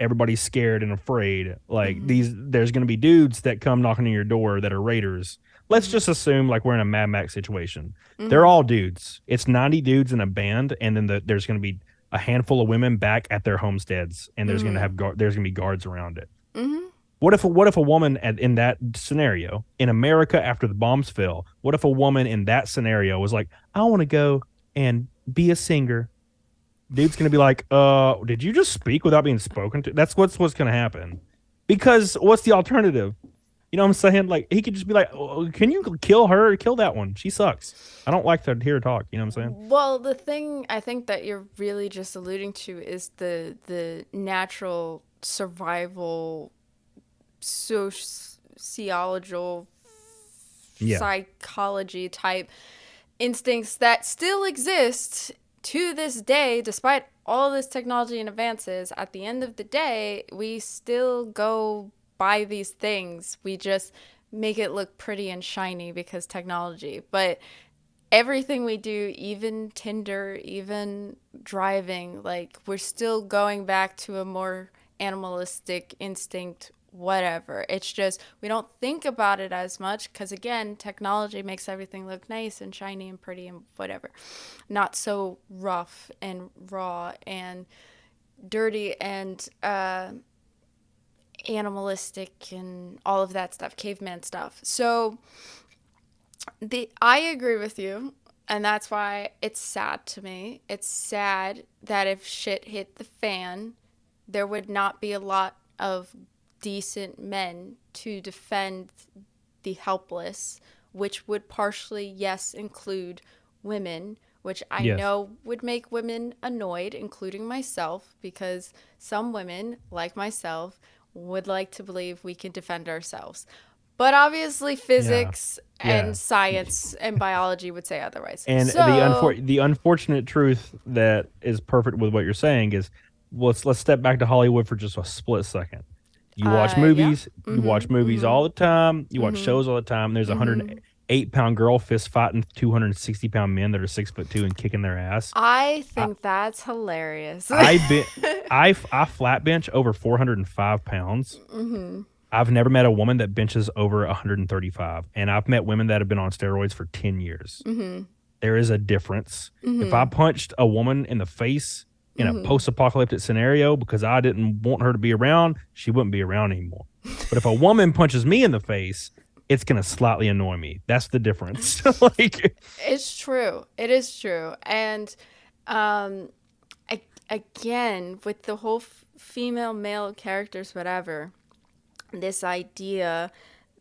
everybody's scared and afraid. Like there's gonna be dudes that come knocking on your door that are raiders. Let's just assume like we're in a Mad Max situation. They're all dudes. It's 90 dudes in a band, and then there's gonna be a handful of women back at their homesteads, and there's gonna be guards around it. What if a woman in that scenario in America after the bombs fell? What if a woman in that scenario was like, I want to go and be a singer? Dude's gonna be like, did you just speak without being spoken to? That's what's gonna happen. Because what's the alternative? You know what I'm saying? Like he could just be like, can you kill her? Kill that one. She sucks. I don't like to hear her talk. You know what I'm saying? Well, the thing I think that you're really just alluding to is the natural survival sociological psychology type instincts that still exist to this day, despite all this technology and advances. At the end of the day, we still go buy these things. We just make it look pretty and shiny because technology. But everything we do, even Tinder, even driving, like we're still going back to a more animalistic instinct, whatever. It's just we don't think about it as much because, again, technology makes everything look nice and shiny and pretty and whatever. Not so rough and raw and dirty and animalistic and all of that stuff, caveman stuff. So I agree with you, and that's why it's sad to me. It's sad that if shit hit the fan, there would not be a lot of decent men to defend the helpless, which would partially, yes, include women, which I know would make women annoyed, including myself, because some women, like myself, would like to believe we can defend ourselves. But obviously physics and science and biology would say otherwise. And the unfortunate truth that is perfect with what you're saying is, let's step back to Hollywood for just a split second. You watch movies. You watch movies all the time. You watch shows all the time. There's 8-pound girl fist fighting 260-pound men that are 6'2" and kicking their ass. I think that's hilarious. I flat bench over 405 pounds. I've never met a woman that benches over 135, and I've met women that have been on steroids for 10 years. There is a difference. If I punched a woman in the face in a post-apocalyptic scenario because I didn't want her to be around, she wouldn't be around anymore. But if a woman punches me in the face, it's going to slightly annoy me. That's the difference. Like, It's true. It is true. And again, with the whole female, male characters, whatever, this idea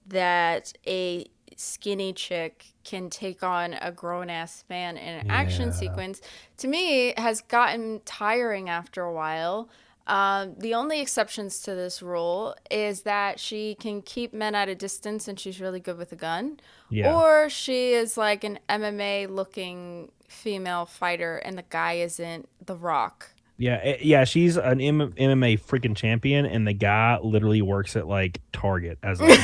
that a skinny chick can take on a grown-ass man in an action sequence, to me, has gotten tiring after a while. The only exceptions to this rule is that she can keep men at a distance and she's really good with a gun. Yeah. Or she is like an MMA looking female fighter and the guy isn't The Rock. yeah, she's an MMA freaking champion, and the guy literally works at like Target as a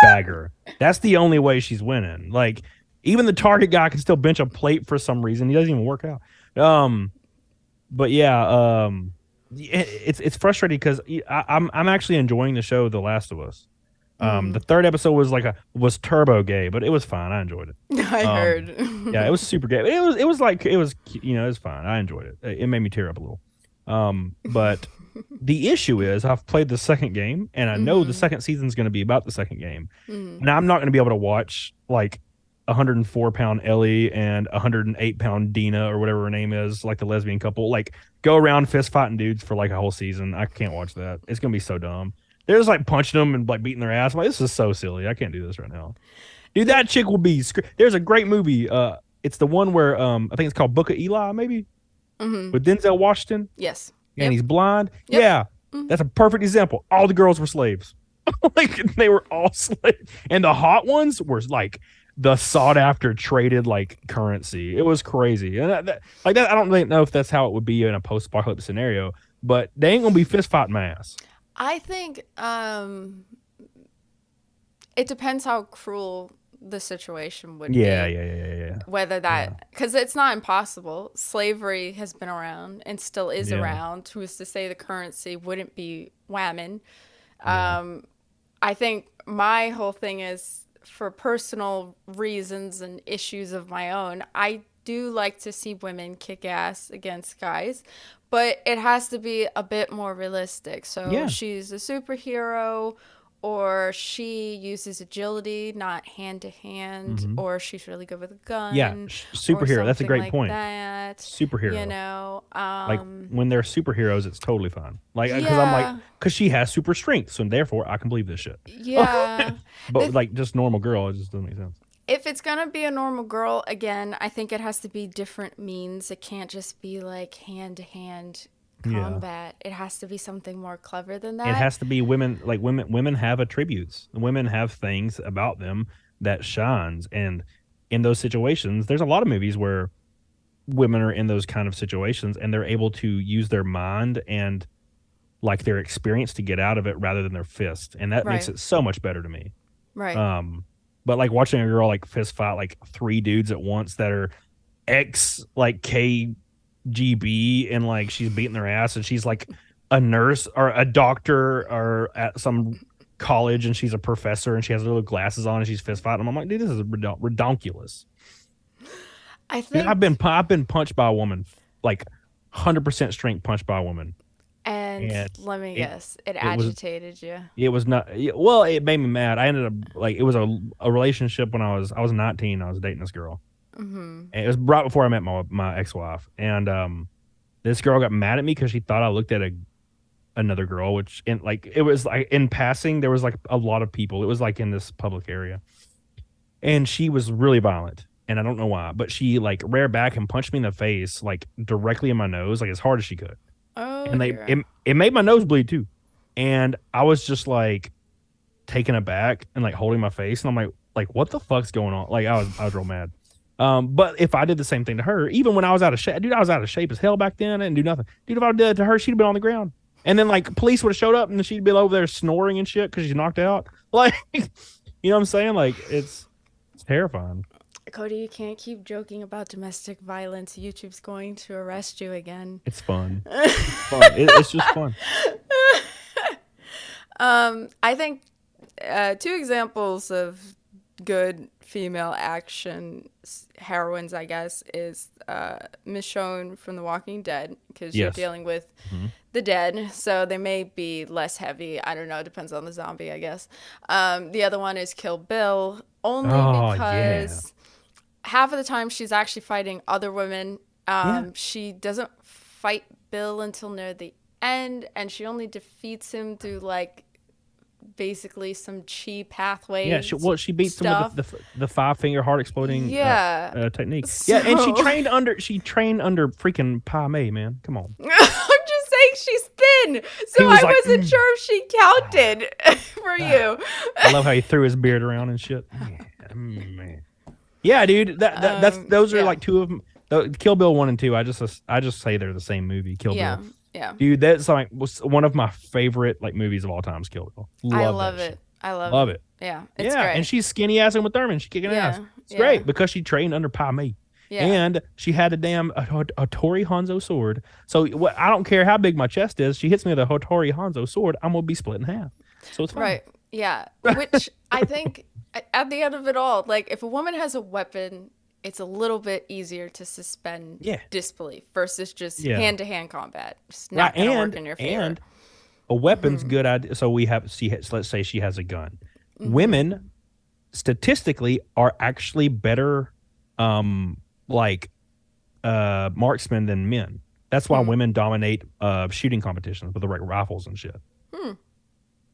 bagger. That's the only way she's winning. Like, even the Target guy can still bench a plate for some reason. He doesn't even work out. But yeah, it's frustrating because I'm actually enjoying the show The Last of Us. The third episode was turbo gay, but it was fine. I enjoyed it. I heard. Yeah, it was super gay. It was fine. I enjoyed it. It made me tear up a little. But the issue is I've played the second game, and I know the second season's going to be about the second game. And I'm not going to be able to watch like 104-pound Ellie and 108-pound Dina or whatever her name is, like the lesbian couple, like go around fist fighting dudes for like a whole season. I can't watch that. It's gonna be so dumb. They're just like punching them and like beating their ass. I'm like, this is so silly. I can't do this right now. Dude, that chick will be. There's a great movie. It's the one where I think it's called Book of Eli, maybe, with Denzel Washington. Yes. And he's blind. Yep. Yeah, that's a perfect example. All the girls were slaves. Like, they were all slaves, and the hot ones were like the sought after traded like currency. It was crazy. And I don't really know if that's how it would be in a post apocalyptic scenario, but they ain't gonna be fist fighting my ass. I think it depends how cruel the situation would be. Yeah. Whether that, because it's not impossible. Slavery has been around and still is around. Who's to say the currency wouldn't be whammon? I think my whole thing is, for personal reasons and issues of my own, I do like to see women kick ass against guys, but it has to be a bit more realistic. So she's a superhero, or she uses agility, not hand to hand, or she's really good with a gun. Yeah, superhero. That's a great point. That, superhero. You know, like when they're superheroes, it's totally fine. Like, because I'm like, because she has super strength, so therefore I can believe this shit. Yeah. But like just normal girl, it just doesn't make sense. If it's gonna be a normal girl, again, I think it has to be different means. It can't just be like hand to hand combat. It has to be something more clever than that. It has to be women. Like women have attributes. Women have things about them that shines, and in those situations, there's a lot of movies where women are in those kind of situations and they're able to use their mind and like their experience to get out of it rather than their fist, and that makes it so much better to me. Right. But like watching a girl like fist fight like 3 dudes at once that are ex like KGB, and like she's beating their ass, and she's like a nurse or a doctor or at some college, and she's a professor, and she has little glasses on, and she's fist fighting. I'm like, dude, this is redonkulous. I think Dude, I've been punched by a woman, like 100% strength punched by a woman. And let me guess, it agitated you. It was not. Well, it made me mad. I ended up like, it was a relationship when I was 19. I was dating this girl. And it was right before I met my ex-wife, and this girl got mad at me because she thought I looked at another girl, which in like it was like in passing. There was like a lot of people. It was like in this public area, and she was really violent, and I don't know why, but she like reared back and punched me in the face, like directly in my nose, like as hard as she could. Oh, and it made my nose bleed too, and I was just like taken aback and like holding my face, and I'm like what the fuck's going on? Like I was real mad. But if I did the same thing to her, even when I was out of shape, dude, I was out of shape as hell back then. I didn't do nothing. Dude, if I did it to her, she'd have been on the ground. And then like police would have showed up, and then she'd be over there snoring and shit because she's knocked out. Like, you know what I'm saying? Like, it's It's terrifying. Cody, you can't keep joking about domestic violence. YouTube's going to arrest you again. It's fun. It's fun. It's just fun. I think two examples of good female action heroines, I guess, is Michonne from The Walking Dead, because you're Yes. dealing with the dead, so they may be less heavy. I don't know. Depends on the zombie, I guess. The other one is Kill Bill, only Oh, because half of the time she's actually fighting other women. Yeah. She doesn't fight Bill until near the end, and she only defeats him through like basically some chi pathway. Yeah, she beats him with the 5-finger heart exploding technique. Yeah, and she trained under freaking Pa Mei, man. Come on. I'm just saying she's thin, so was I like, wasn't sure if she counted for you. I love how he threw his beard around and shit. Yeah, man. Yeah, dude. Those are like two of them. Kill Bill 1 and 2. I just say they're the same movie. Kill Yeah, Bill. yeah. Dude, that's like was one of my favorite like movies of all time. Is Kill Bill. I love that it. shit. I Love it. Yeah, it's yeah, great. and she's skinny ass and with Thurman. She's kicking ass. It's yeah. great because she trained under Pa Mei. Yeah. And she had a damn Hattori Hanzo sword. So I don't care how big my chest is. She hits me with a Hattori Hanzo sword. I'm gonna be split in half. So it's fine. Right. Yeah. Which I think at the end of it all, like if a woman has a weapon, it's a little bit easier to suspend disbelief versus just hand to hand combat. It's not gonna work in your favor. And a weapon's good idea. So let's say she has a gun. Women statistically are actually better marksmen than men. That's why women dominate shooting competitions with the rifles and shit.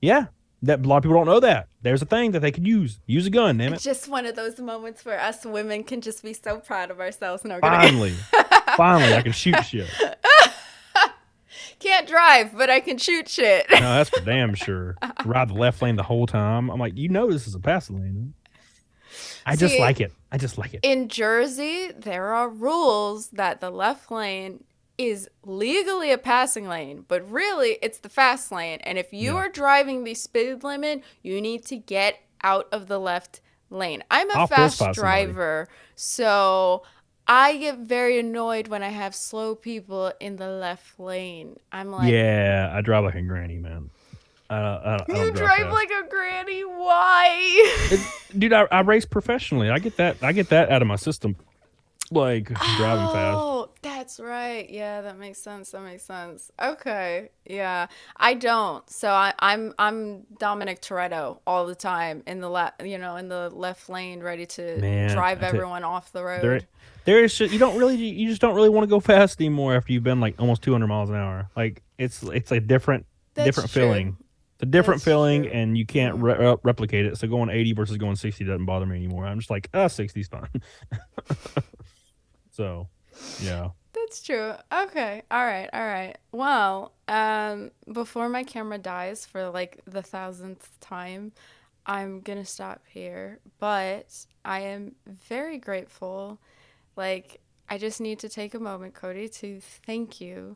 Yeah. That a lot of people don't know that. There's a thing that they could use. Use a gun, damn it. It's just one of those moments where us women can just be so proud of ourselves. And Finally, I can shoot shit. Can't drive, but I can shoot shit. No, that's for damn sure. Ride the left lane the whole time. I'm like, this is a pass lane. I just like it. In Jersey, there are rules that the left lane is legally a passing lane, but really it's the fast lane. And if you are driving the speed limit, you need to get out of the left lane. I'm a fast driver, so I get very annoyed when I have slow people in the left lane. I'm like, yeah, I drive like a granny, man. I don't drive fast. like a granny. Why? Dude, I race professionally. I get that out of my system. Like driving fast. Oh, that's right. Yeah, that makes sense. Okay. Yeah. I don't. So I'm Dominic Toretto all the time in the left lane, ready to drive everyone off the road. You just don't really want to go fast anymore after you've been like almost 200 miles an hour. Like it's a different feeling. It's a different feeling, and you can't replicate it. So going 80 versus going 60 doesn't bother me anymore. I'm just like, 60's fine. So, yeah. That's true. Okay. All right. Well, before my camera dies for like the 1000th time, I'm gonna stop here. But I am very grateful. Like, I just need to take a moment, Cody, to thank you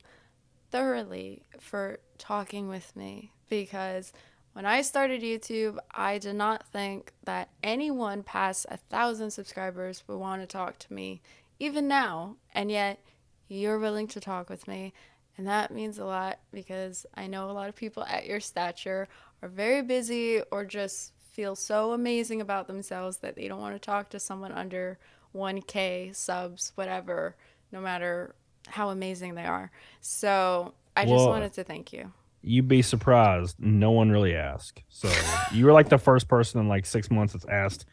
thoroughly for talking with me, because when I started YouTube, I did not think that anyone past 1,000 subscribers would want to talk to me, even now. And yet, you're willing to talk with me. And that means a lot, because I know a lot of people at your stature are very busy or just feel so amazing about themselves that they don't want to talk to someone under 1K subs, whatever, no matter how amazing they are. So I just wanted to thank you. You'd be surprised. No one really asked. So you were like the first person in like 6 months that's asked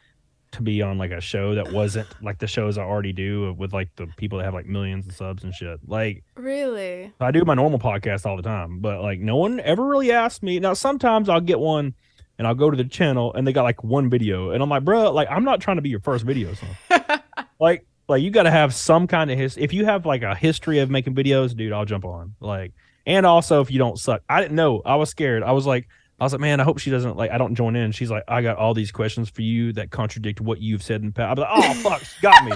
to be on like a show that wasn't like the shows I already do with like the people that have like millions of subs and shit. Like, really? I do my normal podcast all the time, but like no one ever really asked me. Now sometimes I'll get one and I'll go to the channel and they got like one video and I'm like, bro, like I'm not trying to be your first video. So like you got to have some kind of history. If you have like a history of making videos, dude, I'll jump on. Like, and also if you don't suck. I didn't know. I was scared. I was like, man, I hope she doesn't I don't join in. She's like, I got all these questions for you that contradict what you've said in the past. I was like, oh fuck, she got me.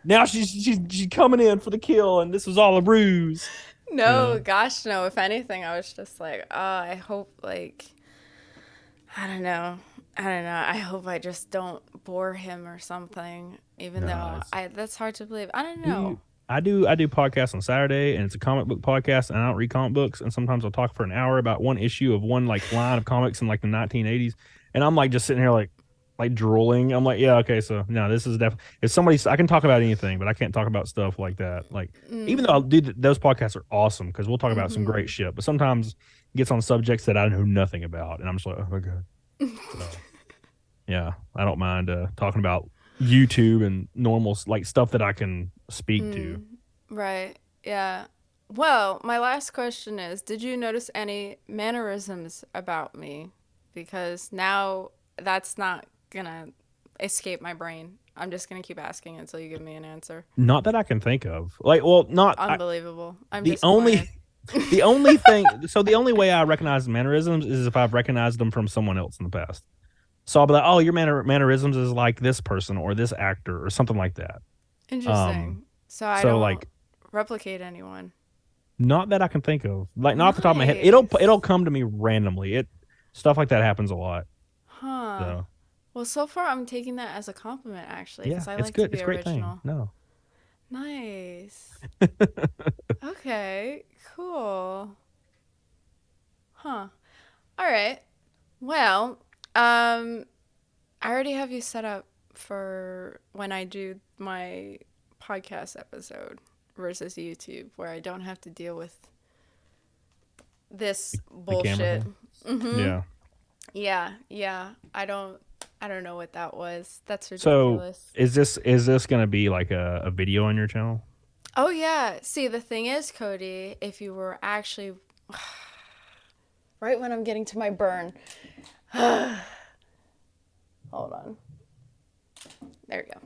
Now she's coming in for the kill, and this was all a ruse. No, gosh, no. If anything, I was just like, I hope I don't know. I don't know. I hope I just don't bore him or something. Even No, though it's, that's hard to believe. I don't dude, know. I do podcasts on Saturday, and it's a comic book podcast, and I don't read comic books, and sometimes I'll talk for an hour about one issue of one like line of comics in like the 1980s, and I'm like just sitting here like drooling. I'm like, yeah, okay, so no, this is definitely if somebody I can talk about anything, but I can't talk about stuff like that. Like even though I'll do those podcasts are awesome because we'll talk about some great shit, but sometimes it gets on subjects that I know nothing about, and I'm just like, oh my god. So, yeah, I don't mind talking about YouTube and normal like stuff that I can speak to. Right. Yeah. Well, my last question is, did you notice any mannerisms about me? Because now that's not gonna escape my brain. I'm just gonna keep asking until you give me an answer. Not that I can think of. Like, well, not Unbelievable. I'm the only disappointed. the only thing. So the only way I recognize mannerisms is if I've recognized them from someone else in the past. So I'll be like, oh, your mannerisms is like this person or this actor or something like that. Um, Interesting. So I so don't like, replicate anyone. not that I can think of. Like, not off the top of my head. Nice. It'll come to me randomly. It stuff like that happens a lot. Huh. So Well, so far I'm taking that as a compliment actually, yeah, because I it's like to good. be It's a great thing. original. No. Nice. Okay, cool. Huh. All right. Well, I already have you set up for when I do my podcast episode versus YouTube, where I don't have to deal with this The camera bullshit. thing. Mhm. Yeah. Yeah, yeah. I don't know what that was. That's So ridiculous. is this gonna be like a video on your channel? Oh yeah. See, the thing is, Cody, if you were actually right when I'm getting to my burn. Hold on. There we go.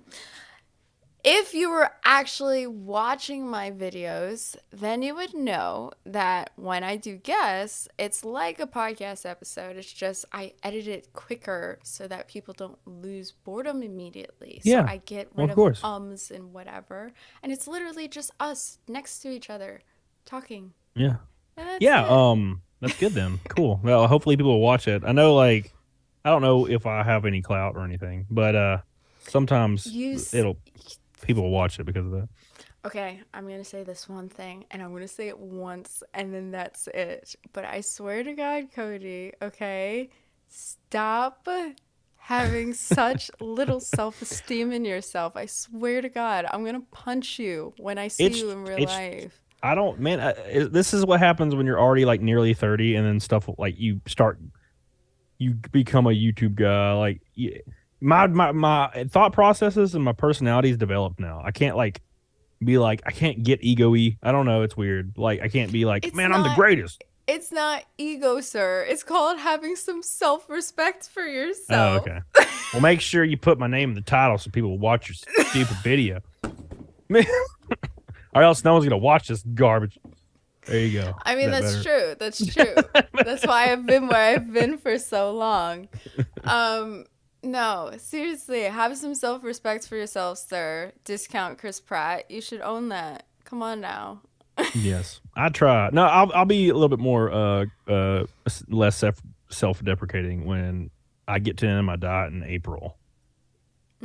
If you were actually watching my videos, then you would know that when I do guests, it's like a podcast episode. It's just I edit it quicker so that people don't lose boredom immediately. So Yeah. I get Well, rid of of course. ums and whatever. And it's literally just us next to each other talking. Yeah. And that's Yeah. it. That's good then. Cool. Well, hopefully people will watch it. I know, like, I don't know if I have any clout or anything, but sometimes You s- it'll people will watch it because of that. Okay, I'm going to say this one thing, and I'm going to say it once, and then that's it. But I swear to God, Cody, okay? Stop having such little self esteem in yourself. I swear to God, I'm going to punch you when I see It's you in real it's life. I don't man. This is what happens when you're already like nearly 30, and then stuff like you become a YouTube guy. Like my thought processes and my personality is developed now. I can't like be like I can't get ego-y. I don't know. It's weird. Like I can't be like It's man, I'm the not. greatest. It's not ego, sir. It's called having some self respect for Oh, yourself. okay. Well, make sure you put my name in the title so people will watch your stupid video. Or else no one's gonna watch this garbage. There you go. I Is mean, that that's better? true. That's true. That's why I've been where I've been for so long. No, seriously, have some self-respect for yourself, sir. Discount Chris Pratt. You should own that. Come on now. Yes, I try. No, I'll be a little bit more less self-deprecating when I get to end my diet in April.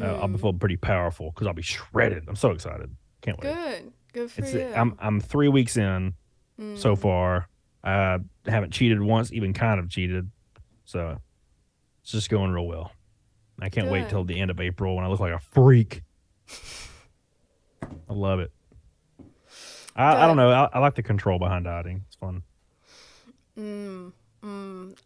I'll be feel pretty powerful because I'll be shredded. I'm so excited. Can't wait. Good. Good for It's you. I'm 3 weeks in so far. I haven't cheated once, even kind of cheated. So it's just going real well. I can't wait Good. till the end of April when I look like a freak. I love it. I don't Good. know. I like the control behind dieting. It's fun. I'm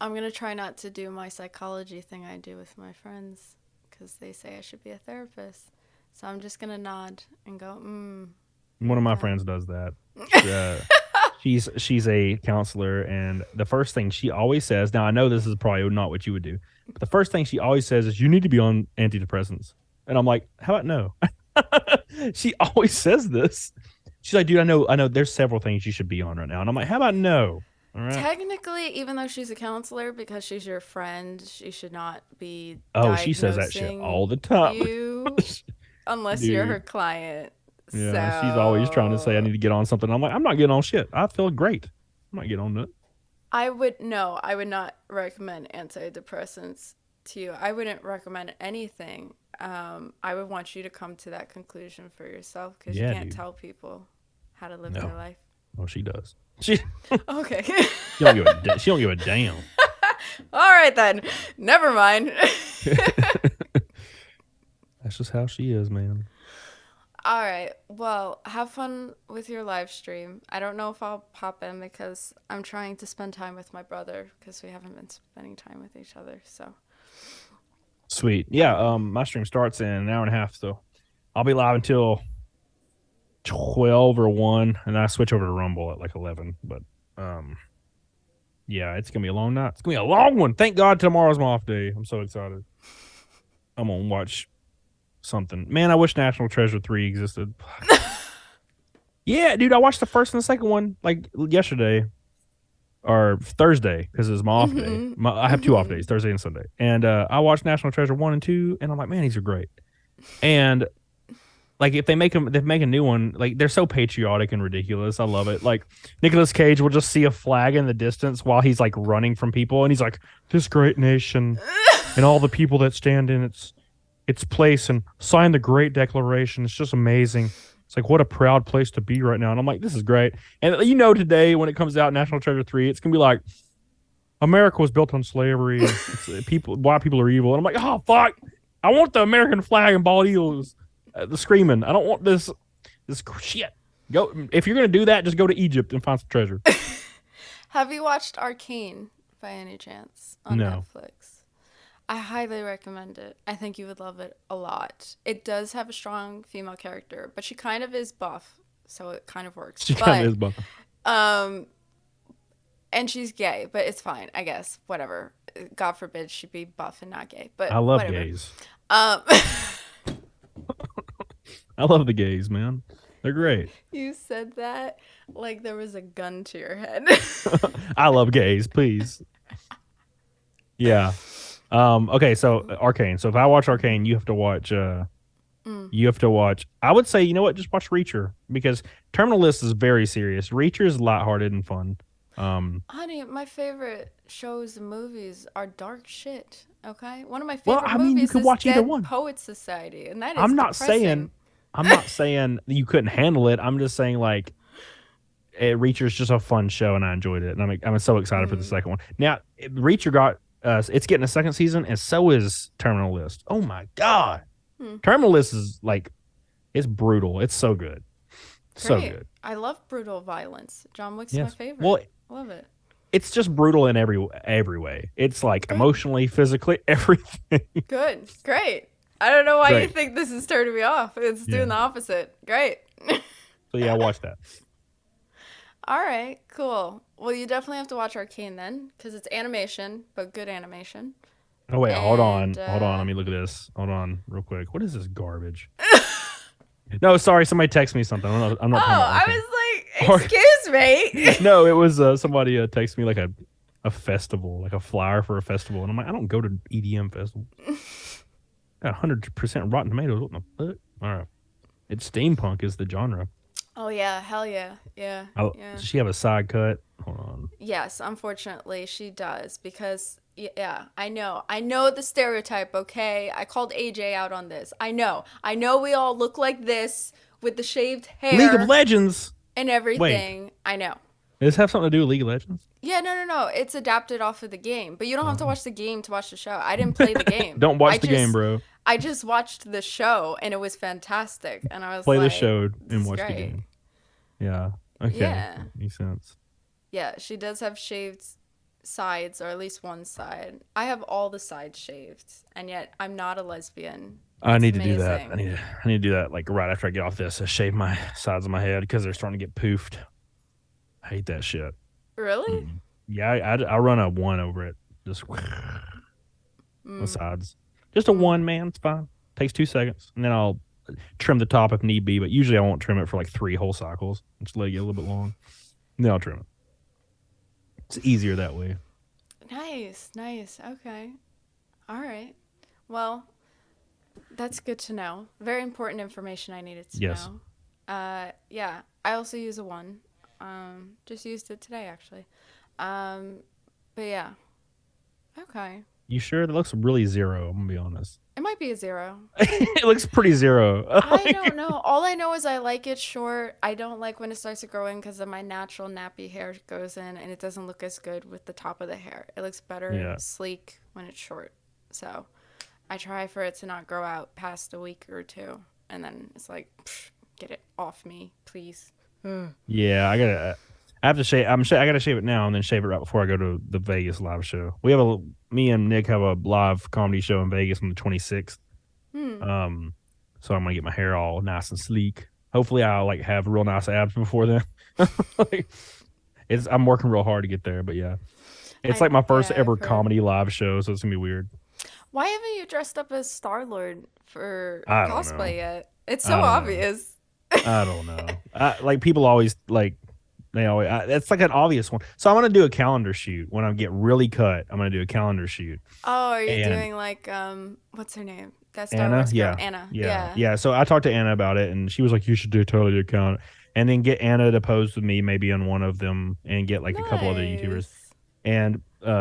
going to try not to do my psychology thing I do with my friends because they say I should be a therapist. So I'm just going to nod and go, One of my friends does that. Uh, she's a counselor, and the first thing she always says. Now I know this is probably not what you would do, but the first thing she always says is, "You need to be on antidepressants." And I'm like, "How about no?" She always says this. She's like, "Dude, I know. There's several things you should be on right now," and I'm like, "How about no?" All right. Technically, even though she's a counselor, because she's your friend, she should not be Oh, she says that shit diagnosing all the time. you unless you're her Dude. client. Yeah, she's always trying to say I need So to get on something. I'm like, I'm not getting on shit. I feel great. I'm not getting on that. I would not recommend antidepressants to you. I wouldn't recommend anything. I would want you to come to that conclusion for yourself because you Yeah, can't dude. tell people how to live No. their life. Oh, she does. She Okay. she don't give a damn. All right then. Never mind. That's just how she is, man. All right. Well, have fun with your live stream. I don't know if I'll pop in because I'm trying to spend time with my brother because we haven't been spending time with each other. So, Sweet. Yeah, my stream starts in an hour and a half, so I'll be live until 12 or 1, and I switch over to Rumble at like 11. But yeah, it's gonna be a long night. It's gonna be a long one. Thank God tomorrow's my off day. I'm so excited. I'm gonna watch something. Man, I wish National Treasure 3 existed. Yeah, dude, I watched the first and the second one like yesterday or Thursday because it was my off day. I have 2 off days, Thursday and Sunday. And I watched National Treasure 1 and 2, and I'm like, man, these are great. And like if they make a new one, like they're so patriotic and ridiculous. I love it. Like Nicolas Cage will just see a flag in the distance while he's like running from people, and he's like, "This great nation and all the people that stand in its place and sign the Great Declaration. It's just amazing. It's like what a proud place to be right now." And I'm like, "This is great." And today when it comes out, National Treasure 3, it's gonna be like, America was built on slavery. White people are evil. And I'm like, oh fuck! I want the American flag and bald eagles. The screaming. I don't want this shit. Go if you're gonna do that, just go to Egypt and find some treasure. have you watched Arcane by any chance on No. Netflix? I highly recommend it. I think you would love it a lot. It does have a strong female character, but she kind of is buff, so it kind of works. She kind of is buff. And she's gay, but it's fine, I guess. Whatever. God forbid she be buff and not gay, but I love whatever. gays. Um, I love the gays, man. They're great. you said that like there was a gun to your head. I love gays. Please. Yeah. Okay. So Arcane. So if I watch Arcane, you have to watch. You have to watch. I would say, you know what? Just watch Reacher because Terminal List is very serious. Reacher is lighthearted and fun. Honey, my favorite shows and movies are dark shit. Okay, one of my Well, favorite I mean, you movies could is watch either Dead one. Poets Society, and that is I'm not depressing. saying. I'm not saying you couldn't handle it. I'm just saying like. Reacher's just a fun show, and I enjoyed it, and I'm so excited for the second one. Now, Reacher got it's getting a second season, and so is Terminal List. Oh my god, Terminal List is like it's brutal. It's so good, so Great. good. I love brutal violence. John Wick's Yes. my favorite. Well, love it. it's just brutal in every way. It's like emotionally, physically, everything. Good, great. I don't know why you Great. think this is turning me off. It's doing the opposite. Great. So yeah, watch that. All right, cool. Well, you definitely have to watch Arcane then, because it's animation, but good animation. Oh wait, hold on. And, Let me look at this. Hold on, real quick. What is this garbage? No, sorry. Somebody texted me something. I'm not. Oh, talking about I Arcane. was like, excuse me. No, it was somebody texted me like a festival, like a flyer for a festival, and I'm like, I don't go to EDM festivals. Got 100% Rotten Tomatoes. What the fuck? All right, it's steampunk is the genre. Oh yeah, hell yeah, yeah. Does she have a side cut? Hold on. Yes, unfortunately she does because yeah, I know the stereotype. Okay, I called AJ out on this. I know we all look like this with the shaved hair. League of Legends and everything. I know. Does this have something to do with League of Legends? Yeah, no. It's adapted off of the game, but you don't have to watch the game to watch the show. I didn't play the game. Don't watch the game, bro. I just watched the show and it was fantastic, and I was Play like, the show this and is watch great. the game. Yeah. Okay. Yeah. Makes sense. Yeah, she does have shaved sides, or at least one side. I have all the sides shaved, and yet I'm not a lesbian. I need to It's do that. amazing. I need to do that like right after I get off this. I shave my sides of my head because they're starting to get poofed. I hate that shit. Really? Yeah, I run a 1 over it. Just the sides. Just a 1, man. It's fine. Takes 2 seconds, and then I'll trim the top if need be. But usually I won't trim it for like 3 whole cycles. Just let it get a little bit long. And then I'll trim it. It's easier that way. Nice. Okay. All right. Well, that's good to know. Very important information I needed to Yes. know. Yeah. I also use a 1. Just used it today, actually. But yeah. Okay. You sure? That looks really zero. I'm gonna be honest. It might be a 0. It looks pretty zero. I don't know. All I know is I like it short. I don't like when it starts to grow in because of my natural nappy hair goes in and it doesn't look as good with the top of the hair. It looks better Yeah. sleek when it's short. So I try for it to not grow out past a week or two. And then it's like, psh, get it off me, please. Yeah, I have to shave. I gotta shave it now and then shave it right before I go to the Vegas live show. Me and Nick have a live comedy show in Vegas on the 26th. So I'm gonna get my hair all nice and sleek. Hopefully, I'll like have real nice abs before then. Like, I'm working real hard to get there, but yeah, it's like my first I've ever heard. comedy live show, so it's gonna be weird. Why haven't you dressed up as Star-Lord for I don't cosplay know. yet? It's I so don't know. obvious. I don't know. Like people always like they always. It's like an obvious one. So I'm gonna do a calendar shoot when I get really cut. I'm gonna do a calendar shoot. Oh, are you And doing like what's her name? That Star Anna, Wars girl, yeah, Anna. yeah, Yeah. yeah. So I talked to Anna about it, and she was like, "You should do totally do calendar, and then get Anna to pose with me, maybe on one of them, and get like a couple other YouTubers, Nice. and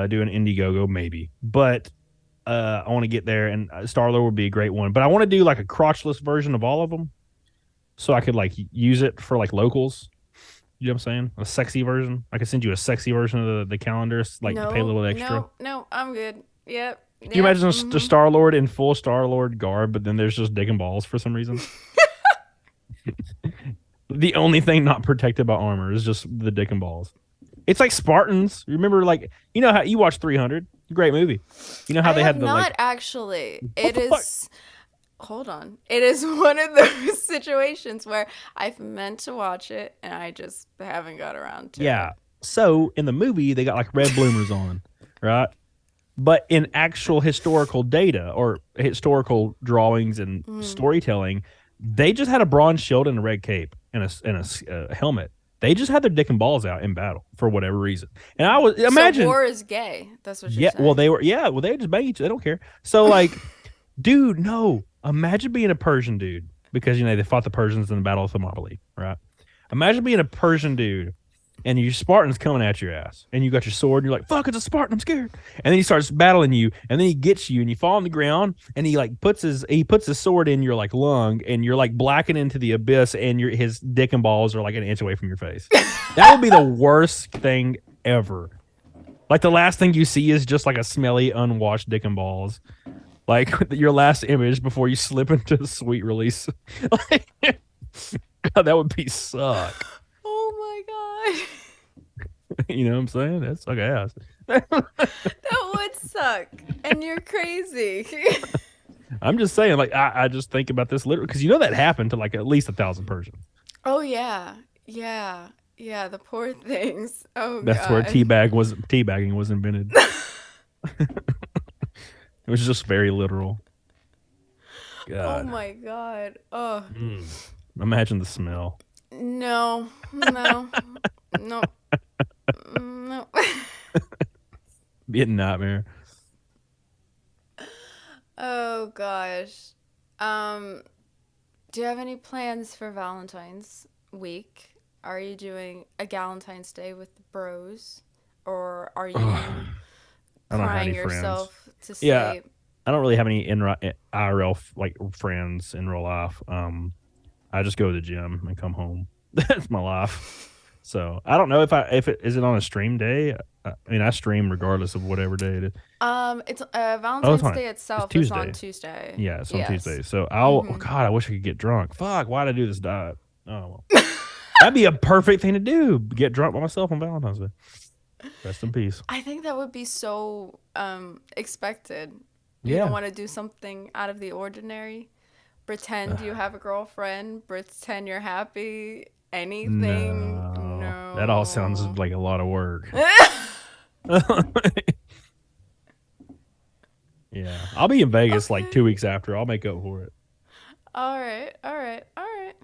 do an Indiegogo maybe. But I want to get there, and Starlord would be a great one. But I want to do like a crotchless version of all of them, so I could like use it for like locals. You know what I'm saying? A sexy version. I could send you a sexy version of the calendars, like to pay a little extra. No, I'm good. Yep. Can you imagine the Star Lord in full Star Lord garb, but then there's just dick and balls for some reason? The only thing not protected by armor is just the dick and balls. It's like Spartans. Remember, like you know how you watch 300? Great movie. You know how I they have had the not like. actually. What It the fuck? is. Hold on. It is one of those situations where I've meant to watch it and I just haven't got around to Yeah. it. So in the movie, they got like red bloomers on, right? But in actual historical data or historical drawings and storytelling, they just had a bronze shield and a red cape and a helmet. They just had their dick and balls out in battle for whatever reason. And I was imagine, So war is gay. That's what you're yeah. saying. Well, they were, yeah. Well, they just bang each. They don't care. So like, dude, no. Imagine being a Persian dude because you know they fought the Persians in the Battle of Thermopylae, right? Imagine being a Persian dude and your Spartan's coming at your ass, and you got your sword, and you're like, "Fuck, it's a Spartan, I'm scared." And then he starts battling you, and then he gets you, and you fall on the ground, and he like puts his sword in your like lung, and you're like blacking into the abyss, and his dick and balls are like an inch away from your face. That would be the worst thing ever. Like the last thing you see is just like a smelly, unwashed dick and balls. Like your last image before you slip into the sweet release. God, that would be suck. Oh my god. You know what I'm saying? That's suck ass. That would suck. And you're crazy. I'm just saying, like, I just think about this literally because you know that happened to like at least 1,000 Persians. Oh yeah. Yeah. Yeah, the poor things. Oh That's god. where teabagging was invented. It was just very literal. Oh God. my god. Oh. Imagine the smell. No. No. No. No. Be a nightmare. Oh gosh. Do you have any plans for Valentine's week? Are you doing a Galentine's Day with the bros? Or are you I don't have crying any friends. yourself to sleep? Yeah. I don't really have any IRL like friends in real life. I just go to the gym and come home. That's my life. So I don't know if it is it on a stream day. I mean, I stream regardless of whatever day it is. It's Valentine's fine. Day It's itself is on Tuesday. Tuesday. Yeah, it's on Yes. Tuesday. So oh God, I wish I could get drunk. Fuck, why'd I do this diet? Oh, well. That'd be a perfect thing to do. Get drunk by myself on Valentine's Day. Rest in peace. I think that would be so expected. You Yeah. don't want to do something out of the ordinary. Pretend you have a girlfriend. Pretend you're happy. Anything. No. That all sounds like a lot of work. Yeah, I'll be in Vegas like 2 weeks after. I'll make up for it. All right. All right. All right.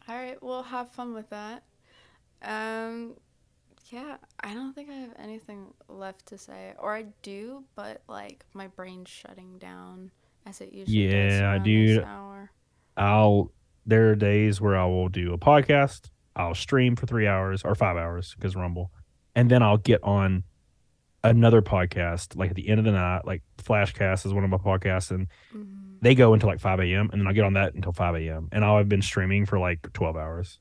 All right. We'll have fun with that. Yeah, I don't think I have anything left to say. Or I do, but like my brain's shutting down as it usually does Yeah, around dude. this hour. There are days where I will do a podcast. I'll stream for 3 hours or 5 hours because Rumble, and then I'll get on another podcast, like at the end of the night, like Flashcast is one of my podcasts, and Mhm. they go until like 5 a.m. and then I get on that until 5 a.m. and I've been streaming for like 12 hours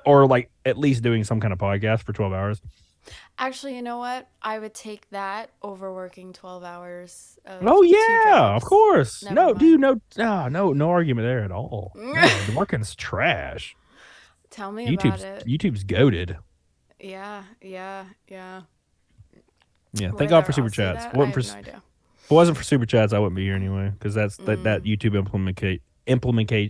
or like at least doing some kind of podcast for 12 hours. Actually, you know what? I would take that over working 12 hours of Oh two yeah, of jobs. course. Never No, dude, mind. no argument there at all. No, the working's trash. Tell me about YouTube's it. YouTube's goaded. Yeah, yeah, yeah. Yeah, thank God for Whether super I'll say chats. If that, it I wasn't for have no if idea. it wasn't for super chats, I wouldn't be here anyway because that YouTube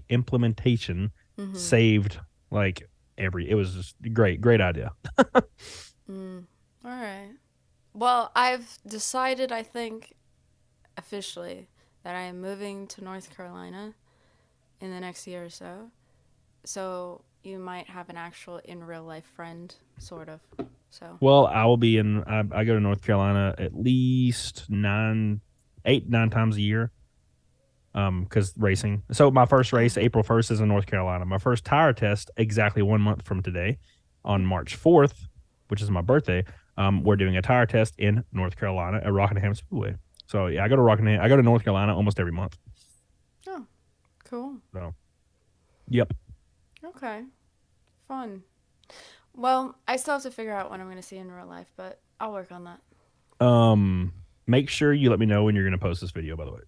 implementation Mm-hmm. saved like it was just great idea. Mm. All right. Well, I've decided, I think, officially, that I am moving to North Carolina in the next year or so. So you might have an actual in real life friend, sort of. So. Well, I will be in. I go to North Carolina at least 9 times a year. Because racing. So my first race, April 1st, is in North Carolina. My first tire test, exactly 1 month from today, on March 4th, which is my birthday. We're doing a tire test in North Carolina at Rockingham Speedway. So yeah, I go to Rockingham. I go to North Carolina almost every month. Oh, cool. So, yep. Okay. Fun. Well, I still have to figure out when I'm going to see you in real life, but I'll work on that. Make sure you let me know when you're gonna post this video, by the way,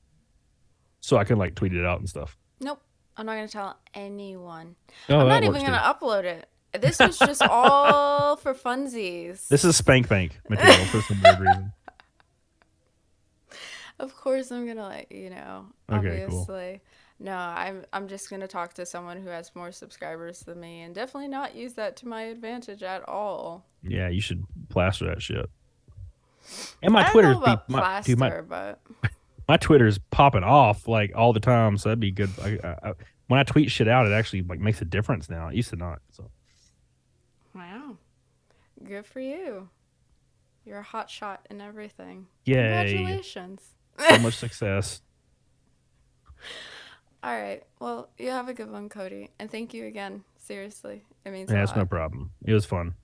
so I can like tweet it out and stuff. Nope. I'm not going to tell anyone. Oh, I'm that not works even going too. to upload it. This was just all for funsies. This is spank bank material for some weird reason. Of course I'm going to let you know. Okay, cool. Obviously. No, I'm just going to talk to someone who has more subscribers than me and definitely not use that to my advantage at all. Yeah, you should plaster that shit. And my I don't Twitter's know about dude, plaster, but my Twitter's popping off like all the time, so that'd be good. When I tweet shit out, it actually like makes a difference now. It used to not. So wow. Good for you. You're a hot shot in everything. yay, Congratulations. so much success. All right. Well, you have a good one, Cody. And thank you again. Seriously. It means Yeah, a it's no lot. problem. It was fun.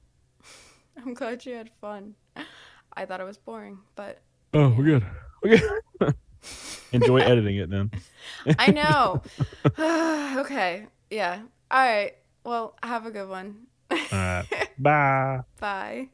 I'm glad you had fun. I thought it was boring, but Oh, we're good. We're good. Enjoy editing it then. I know. Okay. Yeah. All right. Well, have a good one. All right. Bye. Bye.